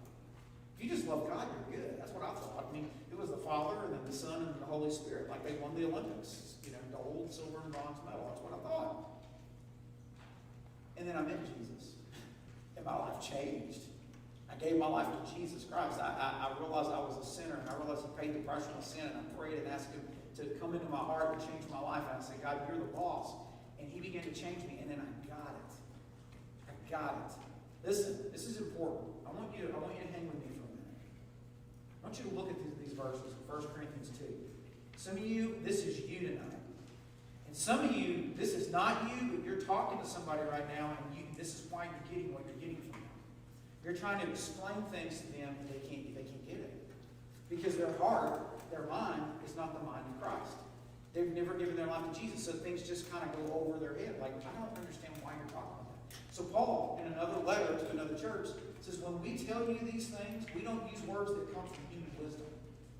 S2: If you just love God, you're good. That's what I thought. I mean, it was the Father, and then the Son, and the Holy Spirit. Like they won the Olympics. Gold, silver, and bronze medal. That's what I thought. And then I met Jesus. And my life changed. I gave my life to Jesus Christ. I realized I was a sinner, and I realized He paid the price for my sin, and I prayed and asked Him to come into my heart and change my life. And I said, God, you're the boss. And He began to change me, and then I got it. I got it. Listen, this is important. I want you to hang with me for a minute. I want you to look at these verses, 1 Corinthians 2. Some of you, this is you tonight. And some of you, this is not you, but you're talking to somebody right now, and this is why you're getting what you're getting from them. You're trying to explain things to them, and they can't get it. Because their heart, their mind, is not the mind of Christ. They've never given their life to Jesus, so things just kind of go over their head. Like, I don't understand why you're talking about that. So Paul, in another letter to another church, says, when we tell you these things, we don't use words that come from human wisdom.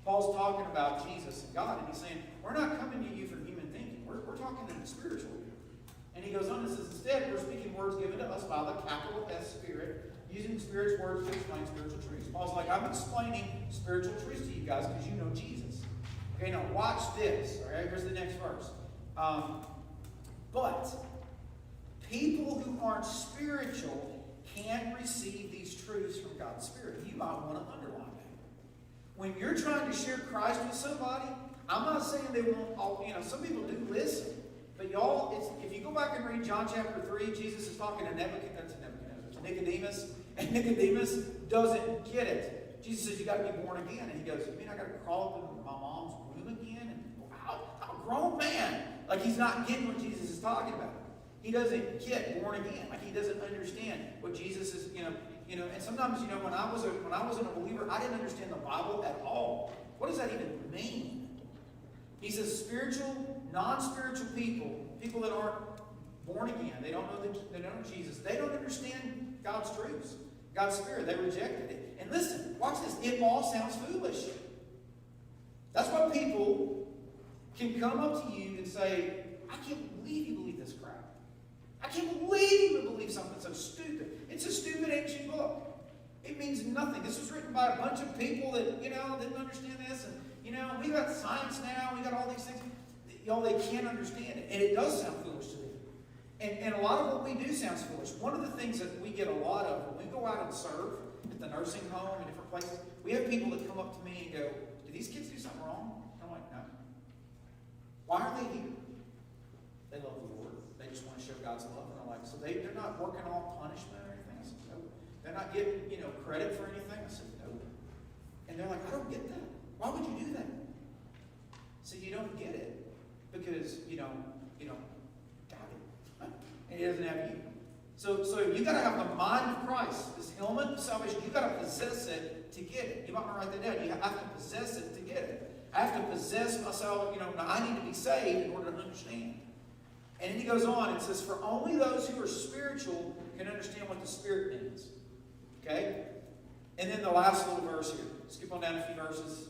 S2: Paul's talking about Jesus and God, and he's saying, we're not coming to you from human thinking. We're talking in the spiritual here. And he goes on and says, instead, we're speaking words given to us by the capital S Spirit, using the Spirit's words to explain spiritual truths. Paul's like, I'm explaining spiritual truths to you guys because you know Jesus. Okay, now watch this. All right, here's the next verse. But people who aren't spiritual can't receive these truths from God's Spirit. You might want to underline that. When you're trying to share Christ with somebody, I'm not saying they won't all, some people do listen. But y'all, if you go back and read John chapter 3, Jesus is talking to Nicodemus, and Nicodemus doesn't get it. Jesus says, you got to be born again. And he goes, you mean I got to crawl up in my mom's womb again? And how a grown man. Like he's not getting what Jesus is talking about. He doesn't get born again. Like he doesn't understand what Jesus is, and sometimes, when I wasn't a believer, I didn't understand the Bible at all. What does that even mean? He says spiritual, non-spiritual people that aren't born again, they don't know Jesus, they don't understand God's truths, God's Spirit. They rejected it. And listen, watch this. It all sounds foolish. That's why people can come up to you and say, I can't believe you believe this crap. I can't believe you would believe something so stupid. It's a stupid ancient book. It means nothing. This was written by a bunch of people that, didn't understand this. And, we got science now. We got all these things. Y'all, they can't understand it. And it does sound foolish to them. And a lot of what we do sounds foolish. One of the things that we get a lot of when we go out and serve at the nursing home and different places, we have people that come up to me and go, do these kids do something wrong? I'm like, no. Why are they here? They love the Lord. They just want to show God's love in their life. So they're not working on punishment or anything. I said, no. They're not getting, credit for anything. I said, no. And they're like, I don't get that. Why would you do that? So you don't get it because you don't got it. And he doesn't have you. So you got to have the mind of Christ. This helmet of salvation, you got to possess it to get it. You might want to write that down. You have to possess it to get it. I have to possess myself. I need to be saved in order to understand. And then he goes on and says, for only those who are spiritual can understand what the Spirit means. Okay? And then the last little verse here. Skip on down a few verses.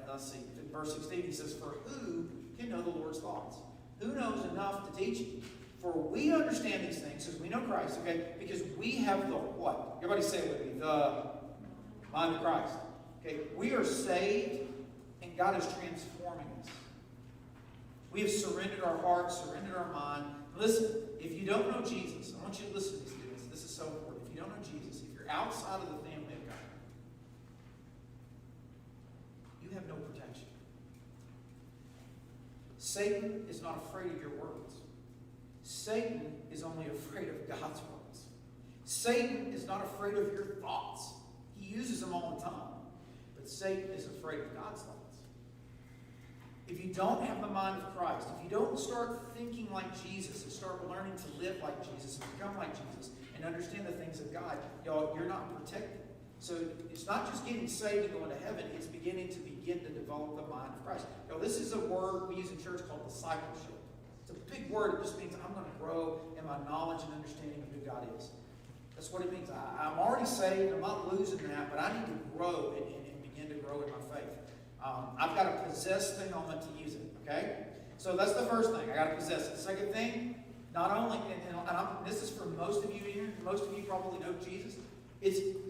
S2: Let's see. Verse 16, he says, for who can know the Lord's thoughts? Who knows enough to teach you? For we understand these things, because we know Christ, okay? Because we have the what? Everybody say it with me. The mind of Christ. Okay? We are saved, and God is transforming us. We have surrendered our hearts, surrendered our mind. Listen, if you don't know Jesus, I want you to listen to these students. This is so important. If you don't know Jesus, if you're outside of the family of God, you have no protection. Satan is not afraid of your words. Satan is only afraid of God's words. Satan is not afraid of your thoughts. He uses them all the time. But Satan is afraid of God's thoughts. If you don't have the mind of Christ, if you don't start thinking like Jesus and start learning to live like Jesus and become like Jesus and understand the things of God, y'all, you're not protected. So it's not just getting saved and going to heaven, it's beginning to develop the mind of Christ. Y'all, this is a word we use in church called discipleship. It's a big word. It just means I'm going to grow in my knowledge and understanding of who God is. That's what it means. I'm already saved. I'm not losing that, but I need to grow and begin to grow in my faith. I've got to possess the helmet to use it, okay? So that's the first thing. I got to possess it. The second thing, not only, this is for most of you here, most of you probably know Jesus.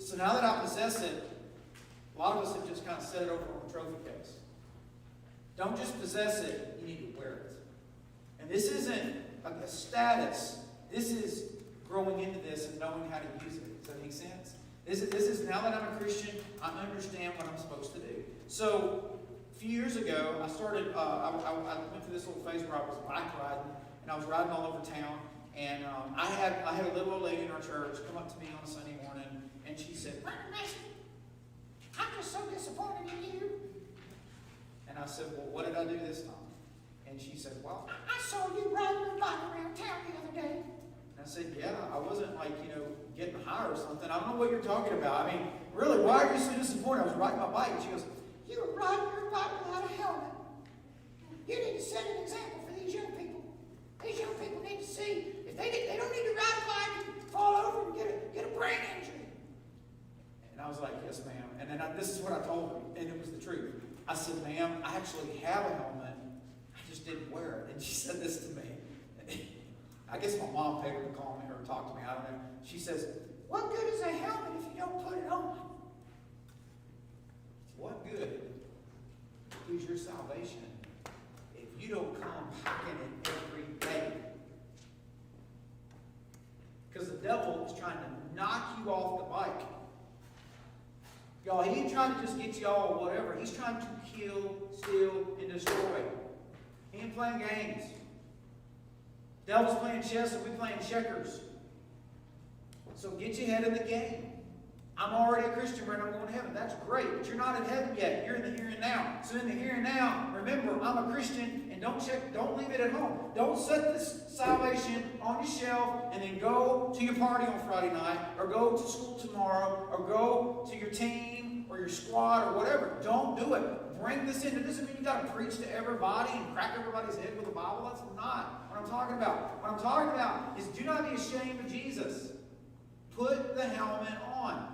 S2: So now that I possess it, a lot of us have just kind of set it over on a trophy case. Don't just possess it, you need to wear it. And this isn't a status. This is growing into this and knowing how to use it. Does that make sense? This is now that I'm a Christian, I understand what I'm supposed to do. So, a few years ago, I started, I went through this little phase where I was bike riding, and I was riding all over town, and I had a little old lady in our church come up to me on a Sunday morning, and she said, "Brother Mason, I'm just so disappointed in you." And I said, "Well, what did I do this time?" And she said, "Well, I saw you riding your bike around town the other day." And I said, "Yeah, I wasn't getting high or something. I don't know what you're talking about. I mean, really, why are you so disappointed? I was riding my bike." And she goes, "You were riding your bike without a helmet. You need to set an example for these young people. These young people need to see if they don't need to ride a bike and fall over and get a brain injury." And I was like, "Yes, ma'am." And then this is what I told her, and it was the truth. I said, "Ma'am, I actually have a helmet. I just didn't wear it." And she said this to me. I guess my mom paid her to call me or talk to me. I don't know. She says, "What good is a helmet if you don't put it on?" What good is your salvation if you don't come packing it every day? Because the devil is trying to knock you off the bike. Y'all, he ain't trying to just get y'all or whatever. He's trying to kill, steal, and destroy. He ain't playing games. Devil's playing chess and we playing checkers. So get your head in the game. I'm already a Christian, Brent. I'm going to heaven. That's great, but you're not in heaven yet. You're in the here and now. So in the here and now, remember, I'm a Christian, and don't leave it at home. Don't set this salvation on your shelf and then go to your party on Friday night, or go to school tomorrow, or go to your team or your squad or whatever. Don't do it. Bring this in. It doesn't mean you got to preach to everybody and crack everybody's head with the Bible. That's not what I'm talking about. What I'm talking about is do not be ashamed of Jesus. Put the helmet on.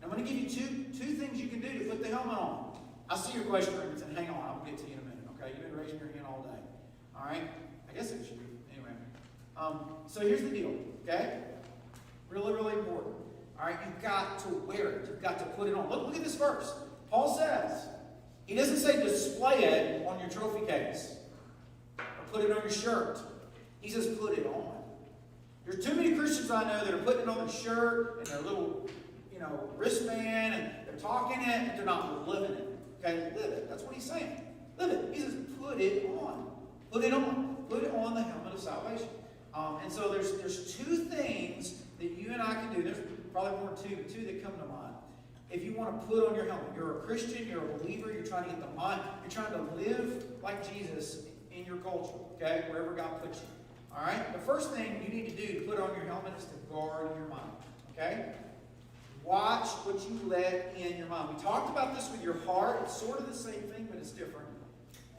S2: I'm going to give you two things you can do to put the helmet on. I see your question, Remington. Hang on. I'll get to you in a minute. Okay? You've been raising your hand all day. All right? I guess it should be. Anyway. So here's the deal. Okay? Really, really important. All right? You've got to wear it. You've got to put it on. Look at this verse. Paul says, he doesn't say display it on your trophy case or put it on your shirt. He says put it on. There's too many Christians I know that are putting it on their shirt and their little, wristband, and they're talking it, and they're not living it. Okay, live it. That's what he's saying. Live it. He says, put it on. Put it on. Put it on the helmet of salvation. And so there's two things that you and I can do. There's probably more than two, but two that come to mind. If you want to put on your helmet, you're a Christian, you're a believer, you're trying to get the mind, you're trying to live like Jesus in your culture, okay, wherever God puts you. All right? The first thing you need to do to put on your helmet is to guard your mind, okay? Watch what you let in your mind. We talked about this with your heart. It's sort of the same thing, but it's different.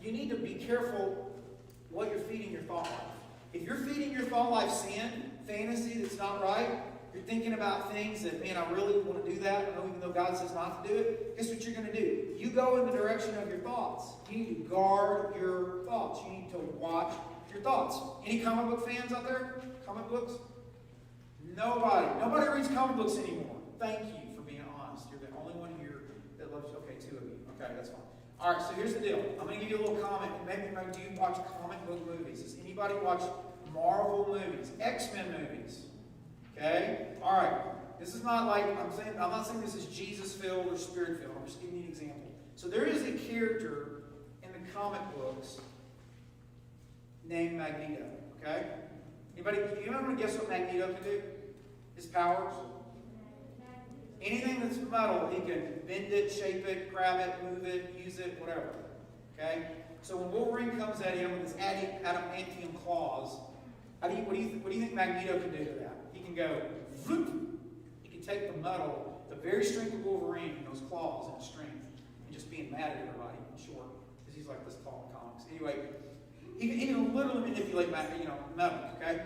S2: You need to be careful what you're feeding your thought life. If you're feeding your thought life sin, fantasy that's not right, you're thinking about things that, man, I really want to do that, even though God says not to do it, guess what you're going to do? You go in the direction of your thoughts. You need to guard your thoughts. You need to watch your thoughts. Any comic book fans out there? Comic books? Nobody reads comic books anymore. Thank you for being honest. You're the only one here that loves you. Okay, two of you. Okay, that's fine. All right, so here's the deal. I'm going to give you a little comment. Maybe do you watch comic book movies? Does anybody watch Marvel movies? X-Men movies? Okay? All right. This is not like, I'm not saying this is Jesus-filled or Spirit-filled. I'm just giving you an example. So there is a character in the comic books named Magneto. Okay? Anybody want to guess what Magneto can do? His powers? Anything that's metal, he can bend it, shape it, grab it, move it, use it, whatever. Okay? So when Wolverine comes at him with his adamantium claws, what do you think Magneto can do to that? He can go, vroom. He can take the metal, the very strength of Wolverine, and those claws and his strength, and just being mad at everybody, in short, because he's like this tall in comics. Anyway, he can literally manipulate metal, okay?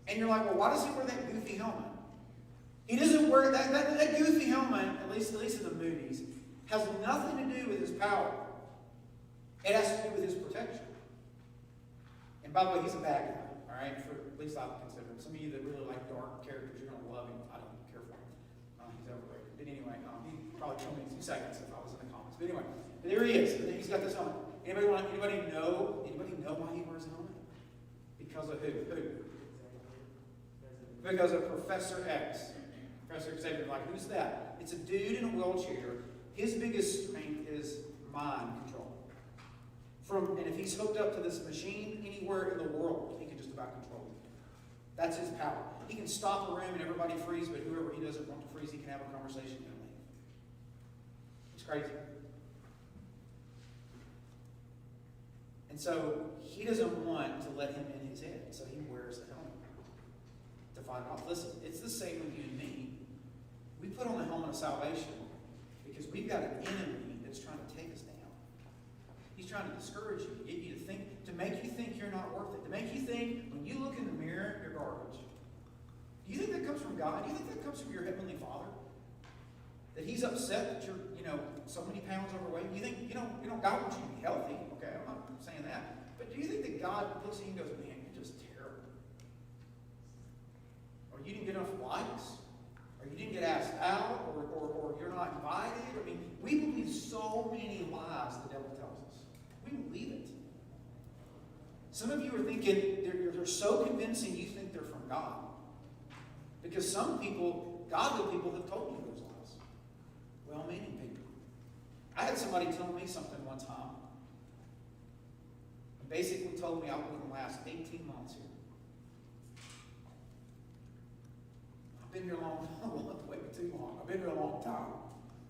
S2: And you're like, well, why does he wear that goofy helmet? He doesn't wear that goofy helmet, at least in the movies, has nothing to do with his power. It has to do with his protection. And by the way, he's a bad guy, all right? For at least I would consider him. Some of you that really like dark characters, you're going to love him. I don't care for him. He's overrated. But anyway, he'd probably kill me in 2 seconds if I was in the comics. But anyway, there he is. He's got this helmet. Anybody know why he wears a helmet? Because of who? Because of Professor X. Professor Xavier, like, who's that? It's a dude in a wheelchair. His biggest strength is mind control. And if he's hooked up to this machine anywhere in the world, he can just about control it. That's his power. He can stop a room and everybody freeze, but whoever he doesn't want to freeze, he can have a conversation and leave. It's crazy. And so he doesn't want to let him in his head, so he wears a helmet to fight it off. Listen, it's the same with you and me. We put on the helmet of salvation because we've got an enemy that's trying to take us down. He's trying to discourage you, get you to think, to make you think you're not worth it, to make you think when you look in the mirror, you're garbage. Do you think that comes from God? Do you think that comes from your Heavenly Father? That He's upset that you're, so many pounds overweight? You think, God wants you to be healthy. Okay, I'm not saying that. But do you think that God looks at you and goes, man, you're just terrible. you didn't get enough likes, or you didn't get asked out, or you're not invited. I mean, we believe so many lies the devil tells us. We believe it. Some of you are thinking they're so convincing you think they're from God. Because some people, godly people, have told you those lies. Well-meaning people. I had somebody tell me something one time. And basically told me I wouldn't last 18 months here. I've been here a long time. Way too long. I've been here a long time.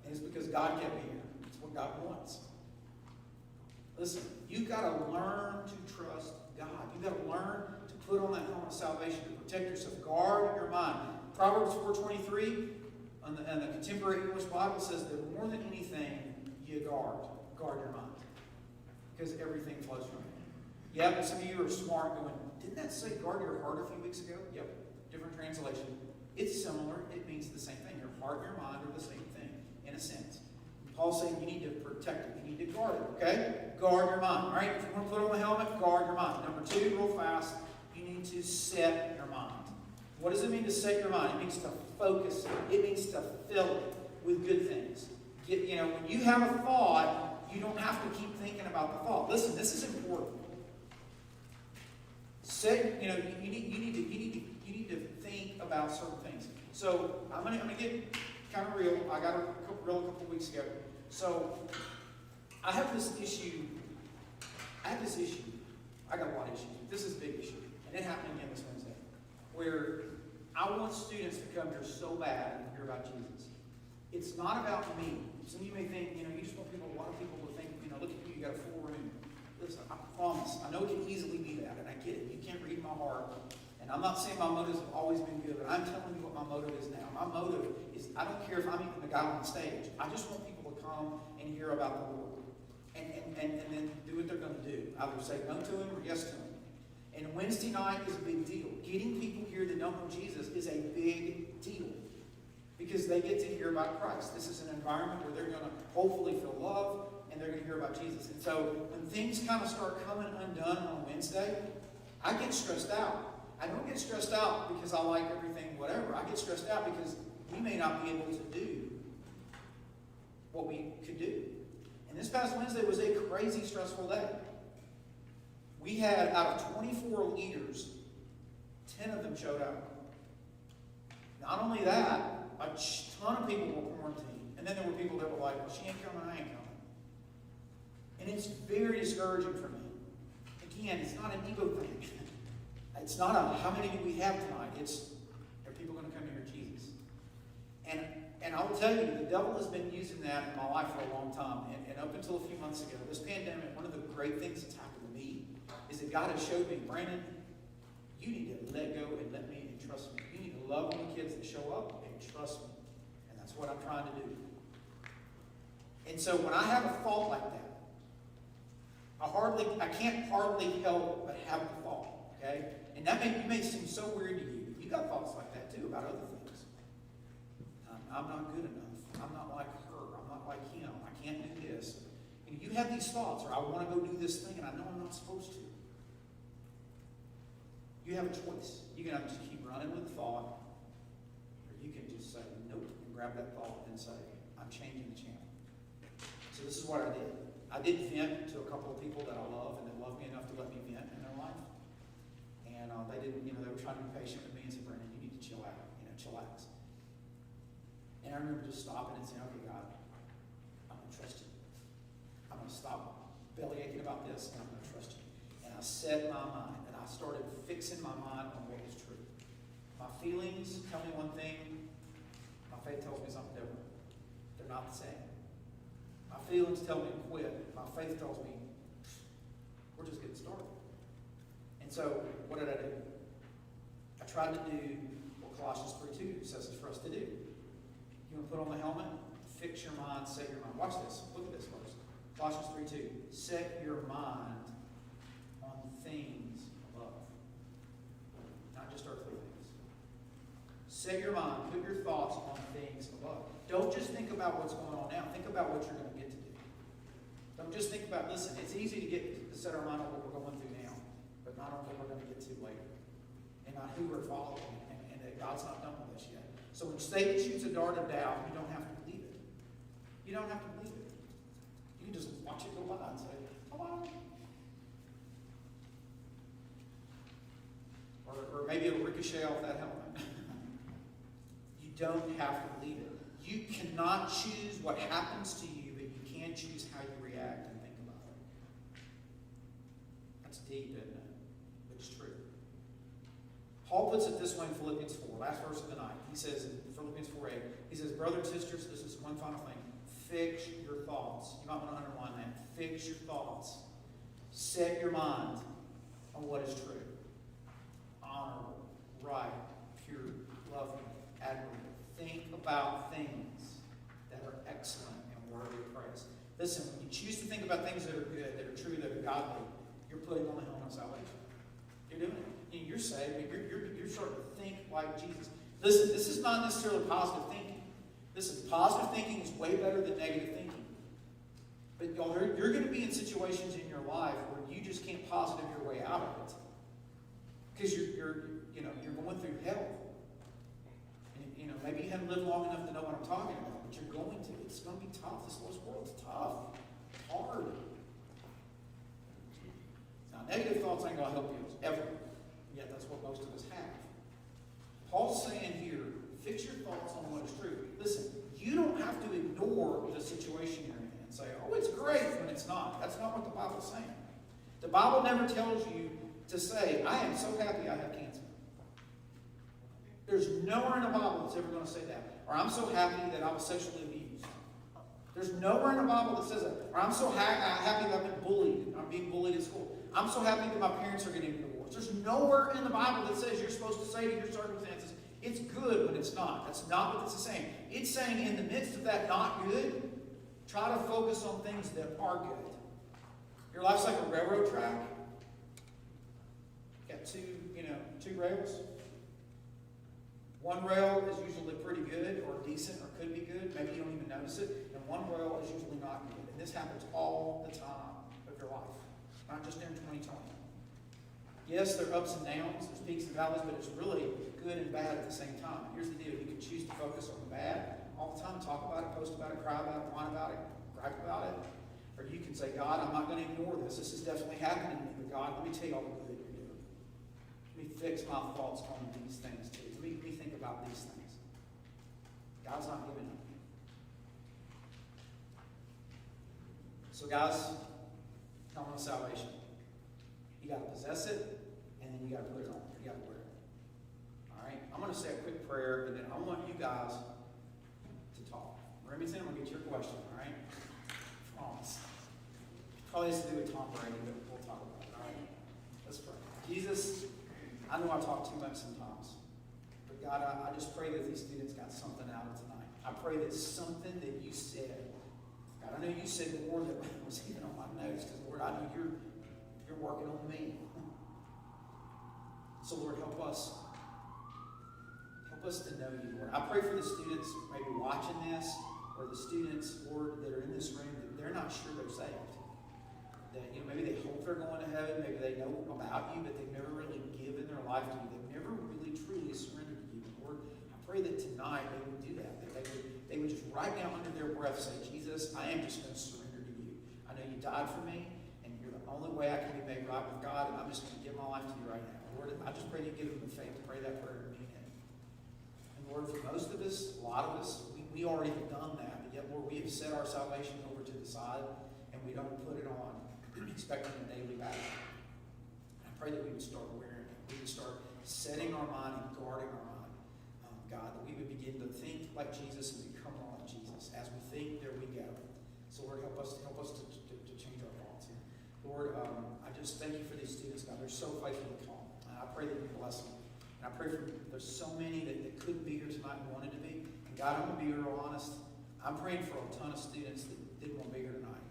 S2: And it's because God kept me here. It's what God wants. Listen, you've got to learn to trust God. You've got to learn to put on that helmet of salvation, to protect yourself. Guard your mind. Proverbs 4:23 in the Contemporary English Bible says that more than anything, you guard your mind. Because everything flows from it. Yeah, but some of you are smart going, didn't that say guard your heart a few weeks ago? Yep, different translation. It's similar. It means the same thing. Your heart and your mind are the same thing, in a sense. Paul's saying you need to protect it. You need to guard it, okay? Guard your mind, all right? If you want to put on the helmet, guard your mind. Number 2, real fast, you need to set your mind. What does it mean to set your mind? It means to focus it. It means to fill it with good things. When you have a thought, you don't have to keep thinking about the thought. Listen, this is important. You need to think about certain things. So I'm gonna get kind of real. I got real a couple of weeks ago. So I have this issue. I got a lot of issues. This is a big issue, and it happened again this Wednesday, where I want students to come here so bad and hear about Jesus. It's not about me. Some of you may think, you just want people. A lot of people will think, look at you got a full room. Listen, I promise. I know it can easily be that, and I get it. You can't read my heart. And I'm not saying my motives have always been good, but I'm telling you what my motive is now. My motive is, I don't care if I'm even the guy on the stage. I just want people to come and hear about the Lord. And then do what they're going to do. Either say no to him or yes to him. And Wednesday night is a big deal. Getting people here that don't know Jesus is a big deal. Because they get to hear about Christ. This is an environment where they're going to hopefully feel love, and they're going to hear about Jesus. And so when things kind of start coming undone on Wednesday, I get stressed out. I don't get stressed out because I like everything, whatever. I get stressed out because we may not be able to do what we could do. And this past Wednesday was a crazy stressful day. We had, out of 24 leaders, 10 of them showed up. Not only that, a ton of people were quarantined. And then there were people that were like, well, she ain't coming, I ain't coming. And it's very discouraging for me. Again, it's not an ego thing. It's not a, how many do we have tonight? It's, are people going to come to hear Jesus? And I will tell you, the devil has been using that in my life for a long time. And up until a few months ago, this pandemic, one of the great things that's happened to me is that God has showed me, Brandon, you need to let go and let me and trust me. You need to love on the kids that show up and trust me. And that's what I'm trying to do. And so when I have a thought like that, I can't hardly help but have the thought, okay? And that may seem so weird to you. You got thoughts like that too about other things. I'm not good enough. I'm not like her. I'm not like him. I can't do this. And you have these thoughts, or I want to go do this thing and I know I'm not supposed to. You have a choice. You can either just keep running with the thought, or you can just say nope and grab that thought and say, I'm changing the channel. So this is what I did. I did vent to a couple of people that I love and that love me enough to let me vent in their life. And they didn't, they were trying to be patient with me and said, Brandon, you need to chill out, chillax. And I remember just stopping and saying, okay, God, I'm going to trust you. I'm going to stop bellyaching about this, and I'm going to trust you. And I set my mind, and I started fixing my mind on what was true. My feelings tell me one thing. My faith tells me something different. They're not the same. My feelings tell me to quit. My faith tells me, we're just getting started. And so, what did I do? I tried to do what Colossians 3:2 says it's for us to do. You want to put on the helmet? Fix your mind, set your mind. Watch this. Look at this verse. Colossians 3:2. Set your mind on things above. Not just earthly things. Set your mind. Put your thoughts on things above. Don't just think about what's going on now. Think about what you're going to get to do. Don't just think about, listen, it's easy to set our mind on what we're going through now, but not on what we're going to get to later. And not who we're following and and that God's not done with us yet. So when Satan shoots a dart of doubt, you don't have to believe it. You don't have to believe it. You can just watch it go by and say, oh, wow. Or maybe it'll ricochet off that helmet. You don't have to believe it. You cannot choose what happens to you, but you can choose how you react and think about it. That's deep, isn't it? But it's true. Paul puts it this way in Philippians 4, last verse of the night. He says in Philippians 4:8, he says, brothers and sisters, this is one final thing. Fix your thoughts. You might want to underline that. Fix your thoughts. Set your mind on what is true. Honorable, right, pure, loving, admirable. Think about things that are excellent and worthy of praise. Listen, when you choose to think about things that are good, that are true, that are godly, you're putting on the helmet of salvation. You're doing it. You're saved, but you're starting to think like Jesus. Listen, this is not necessarily positive thinking. Listen, positive thinking is way better than negative thinking. But y'all, you're going to be in situations in your life where you just can't positive your way out of it. Because you're going through hell. And, maybe you haven't lived long enough to know what I'm talking about, but you're going to. It's going to be tough. This world's tough. It's hard. Now, negative thoughts ain't going to help you ever. Yet that's what most of us have. Paul's saying here, fix your thoughts on what is true. Listen, you don't have to ignore the situation you're in and say, oh, it's great when it's not. That's not what the Bible's saying. The Bible never tells you to say, I am so happy I have cancer. There's nowhere in the Bible that's ever going to say that. Or I'm so happy that I was sexually abused. There's nowhere in the Bible that says that. Or I'm so happy that I've been bullied. I'm being bullied at school. I'm so happy that my parents are getting divorced. There's nowhere in the Bible that says you're supposed to say to your circumstances, it's good when it's not. That's not what this is saying. It's saying in the midst of that not good, try to focus on things that are good. Your life's like a railroad track. Got two rails. One rail is usually pretty good or decent or could be good. Maybe you don't even notice it. And one rail is usually not good. And this happens all the time of your life. Not just in 2020. Yes, there are ups and downs. There's peaks and valleys, but it's really good and bad at the same time. Here's the deal. You can choose to focus on the bad all the time. Talk about it, post about it, cry about it, whine about it, gripe about it. Or you can say, God, I'm not going to ignore this. This is definitely happening to me. But God, let me tell you all the good you're doing. Let me fix my thoughts on these things too. Let me think about these things. God's not giving up. So guys, helmet of salvation. You got to possess it, and then you got to put it on. You got to wear it. All right? I'm going to say a quick prayer, and then I want you guys to talk. Remington, I'm going to get your question, all right? I promise. Probably has to do with Tom Brady, but we'll talk about it, all right? Let's pray. Jesus, I know I talk too much sometimes, but God, I just pray that these students got something out of tonight. I pray that something that you said, God, I know you said more than was even on my notes, because Lord, I know you're working on me. So Lord, help us. Help us to know you, Lord. I pray for the students maybe watching this, or the students, Lord, that are in this room, that they're not sure they're saved. That maybe they hope they're going to heaven, maybe they know about you, but they've never really given their life to you. They've never really truly surrendered to you. Lord, I pray that tonight they would do that. That they would just right now under their breath say, Jesus, I am just going to surrender to you. I know you died for me, and you're the only way I can be made right with God, and I'm just going to give my life to you right now. Lord, I just pray you give them the faith to pray that prayer to me. And Lord, for most of us, a lot of us, we already have done that, but yet, Lord, we have set our salvation over to the side, and we don't put it on, expecting a daily battle. I pray that we would start wearing it. We would start setting our mind and guarding our mind, God, that we would begin to think like Jesus and become more like Jesus. As we think, there we go. So, Lord, help us to change our thoughts. And Lord, I just thank you for these students, God. They're so faithful to Tom. And I pray that you bless them. And I pray for there's so many that couldn't be here tonight and wanted to be. And God, I'm going to be real honest. I'm praying for a ton of students that didn't want to be here tonight.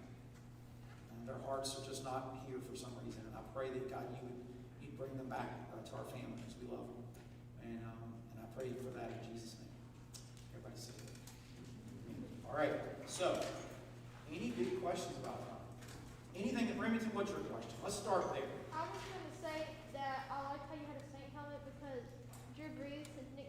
S2: And their hearts are just not here for some reason. And I pray that, God, you'd bring them back to our family because we love them. And I pray for that in Jesus' name. Everybody say it. All right. So, any big questions about that? Anything that Remington, what's your question? Let's start there.
S3: I was going to say that I like how you had a saint helmet because Drew Brees, his nickname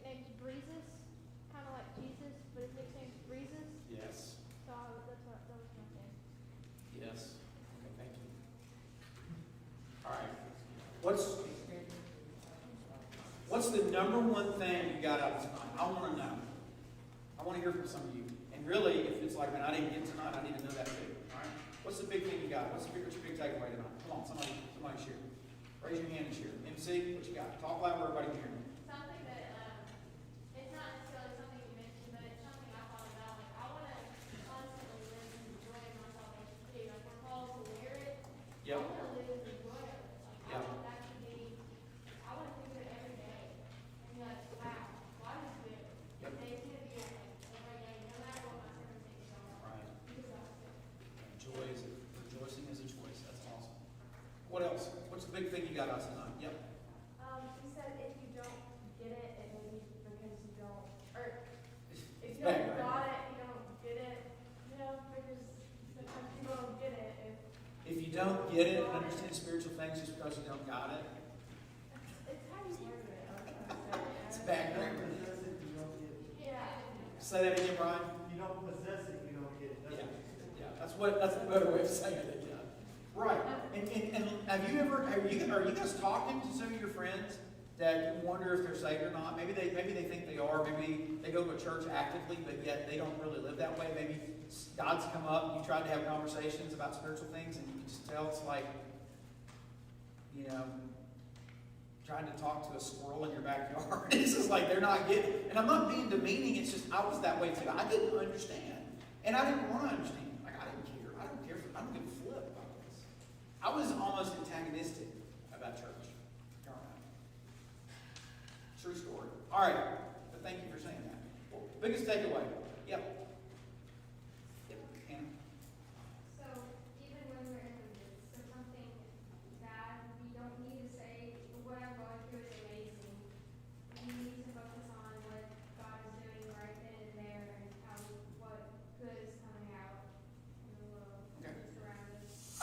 S2: What's the number one thing you got out of tonight? I want to know. I want to hear from some of you. And really, if it's like, man, I didn't get tonight, I need to know that too. All right? What's the big thing you got? What's your big takeaway tonight? Come on, somebody share. Raise your hand and share. MC, what you got? Talk loud where everybody can hear me.
S3: Something that, it's not necessarily something you mentioned, but it's something I thought about. Like, I want to constantly live and enjoy my salvation too. Like, we're called to wear it.
S2: Yep.
S3: I want to live and enjoy it. Like,
S2: Yep.
S3: I want that to be, I want to think of it every day. And be like, wow, God is good.
S2: Yep.
S3: And it's going to be like every day, no matter what my circumstances are.
S2: Right.
S3: Because God's good.
S2: Rejoicing is a choice. That's awesome. What else? What's the big thing you got out tonight? Yep.
S5: He said if you don't get it, it may be because you don't, or if you
S2: Right,
S5: don't
S2: right.
S5: got it, you don't get it, because sometimes you don't get it.
S2: If you don't get it and understand spiritual things just because you don't got it,
S5: It's how you word it. I was trying to say.
S2: it's bad grammar.
S5: Yeah.
S2: Say that again, Brian.
S6: You don't possess it, you don't get it.
S2: Yeah, that's a better way of saying it. Yeah. Right. And are you guys talking to some of your friends that you wonder if they're saved or not? Maybe they think they are. Maybe they go to a church actively, but yet they don't really live that way. Maybe God's come up and you tried to have conversations about spiritual things, and you can just tell it's like, trying to talk to a squirrel in your backyard. It's just like they're not getting it. And I'm not being demeaning. It's just I was that way too. I didn't understand, and I didn't want to understand. Like I didn't care. I don't care. I don't give a flip about this. I was almost antagonistic about church. True story. All right, but thank you for saying that. Well, biggest takeaway. Yep. Hannah.
S3: So even when we're in the midst of something bad, we don't need to say what I'm going through is amazing. We need to focus on what God is doing right then and there and what good is coming out in the world that's around us.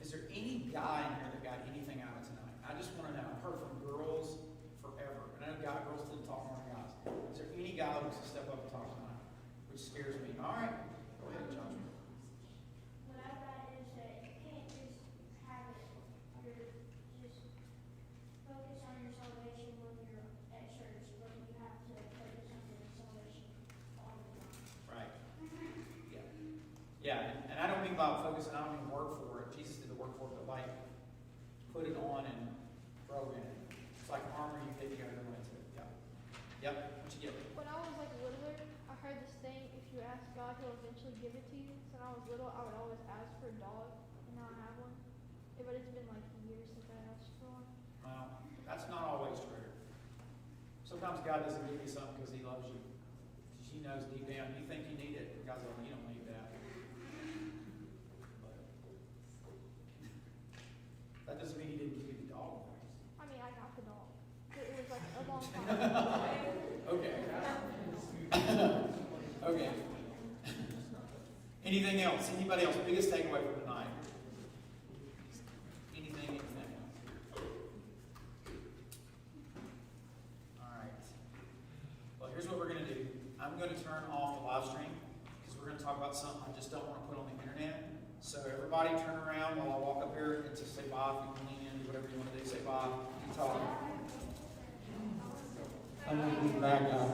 S2: Is there any guy in here that got anything out of tonight? I just want to know. I've heard from girls forever. And I know girls didn't talk more than guys. Is there any guy that wants to step up and talk tonight? Which scares me. All right. Go ahead, Josh.
S7: What I got is that you can't just have it. Just focus on your salvation when you're at church, but you have to focus on your salvation all the time.
S2: Right. Yeah. Yeah, and I don't mean by focus, I don't mean work for it. Jesus did the work for it, but like put it on and program it. It's like armor you get, you gotta go into it. Yeah. Yep. What you get?
S8: When I was like littler, I heard this thing, if you ask God, he'll eventually give it to you. So when I was little, I would always ask for a dog, and now I have one. But it's been like years since I asked for one.
S2: Well, that's not always true. Sometimes God doesn't give you something because he loves you. He knows deep down, you think you need it, and God's like, you don't need that. But that doesn't mean he didn't give you the dog.
S8: I mean, I got the dog. It was like a long time ago.
S2: Okay. Okay. Anything else? Anybody else? Biggest takeaway from tonight? Anything else? All right. Well, here's what we're going to do. I'm going to turn off the live stream because we're going to talk about something I just don't want to put on the internet. So everybody turn around while I walk up here and just say bye. If you can lean in, do whatever you want to do. Say bye. You talk. I'm going to be back now.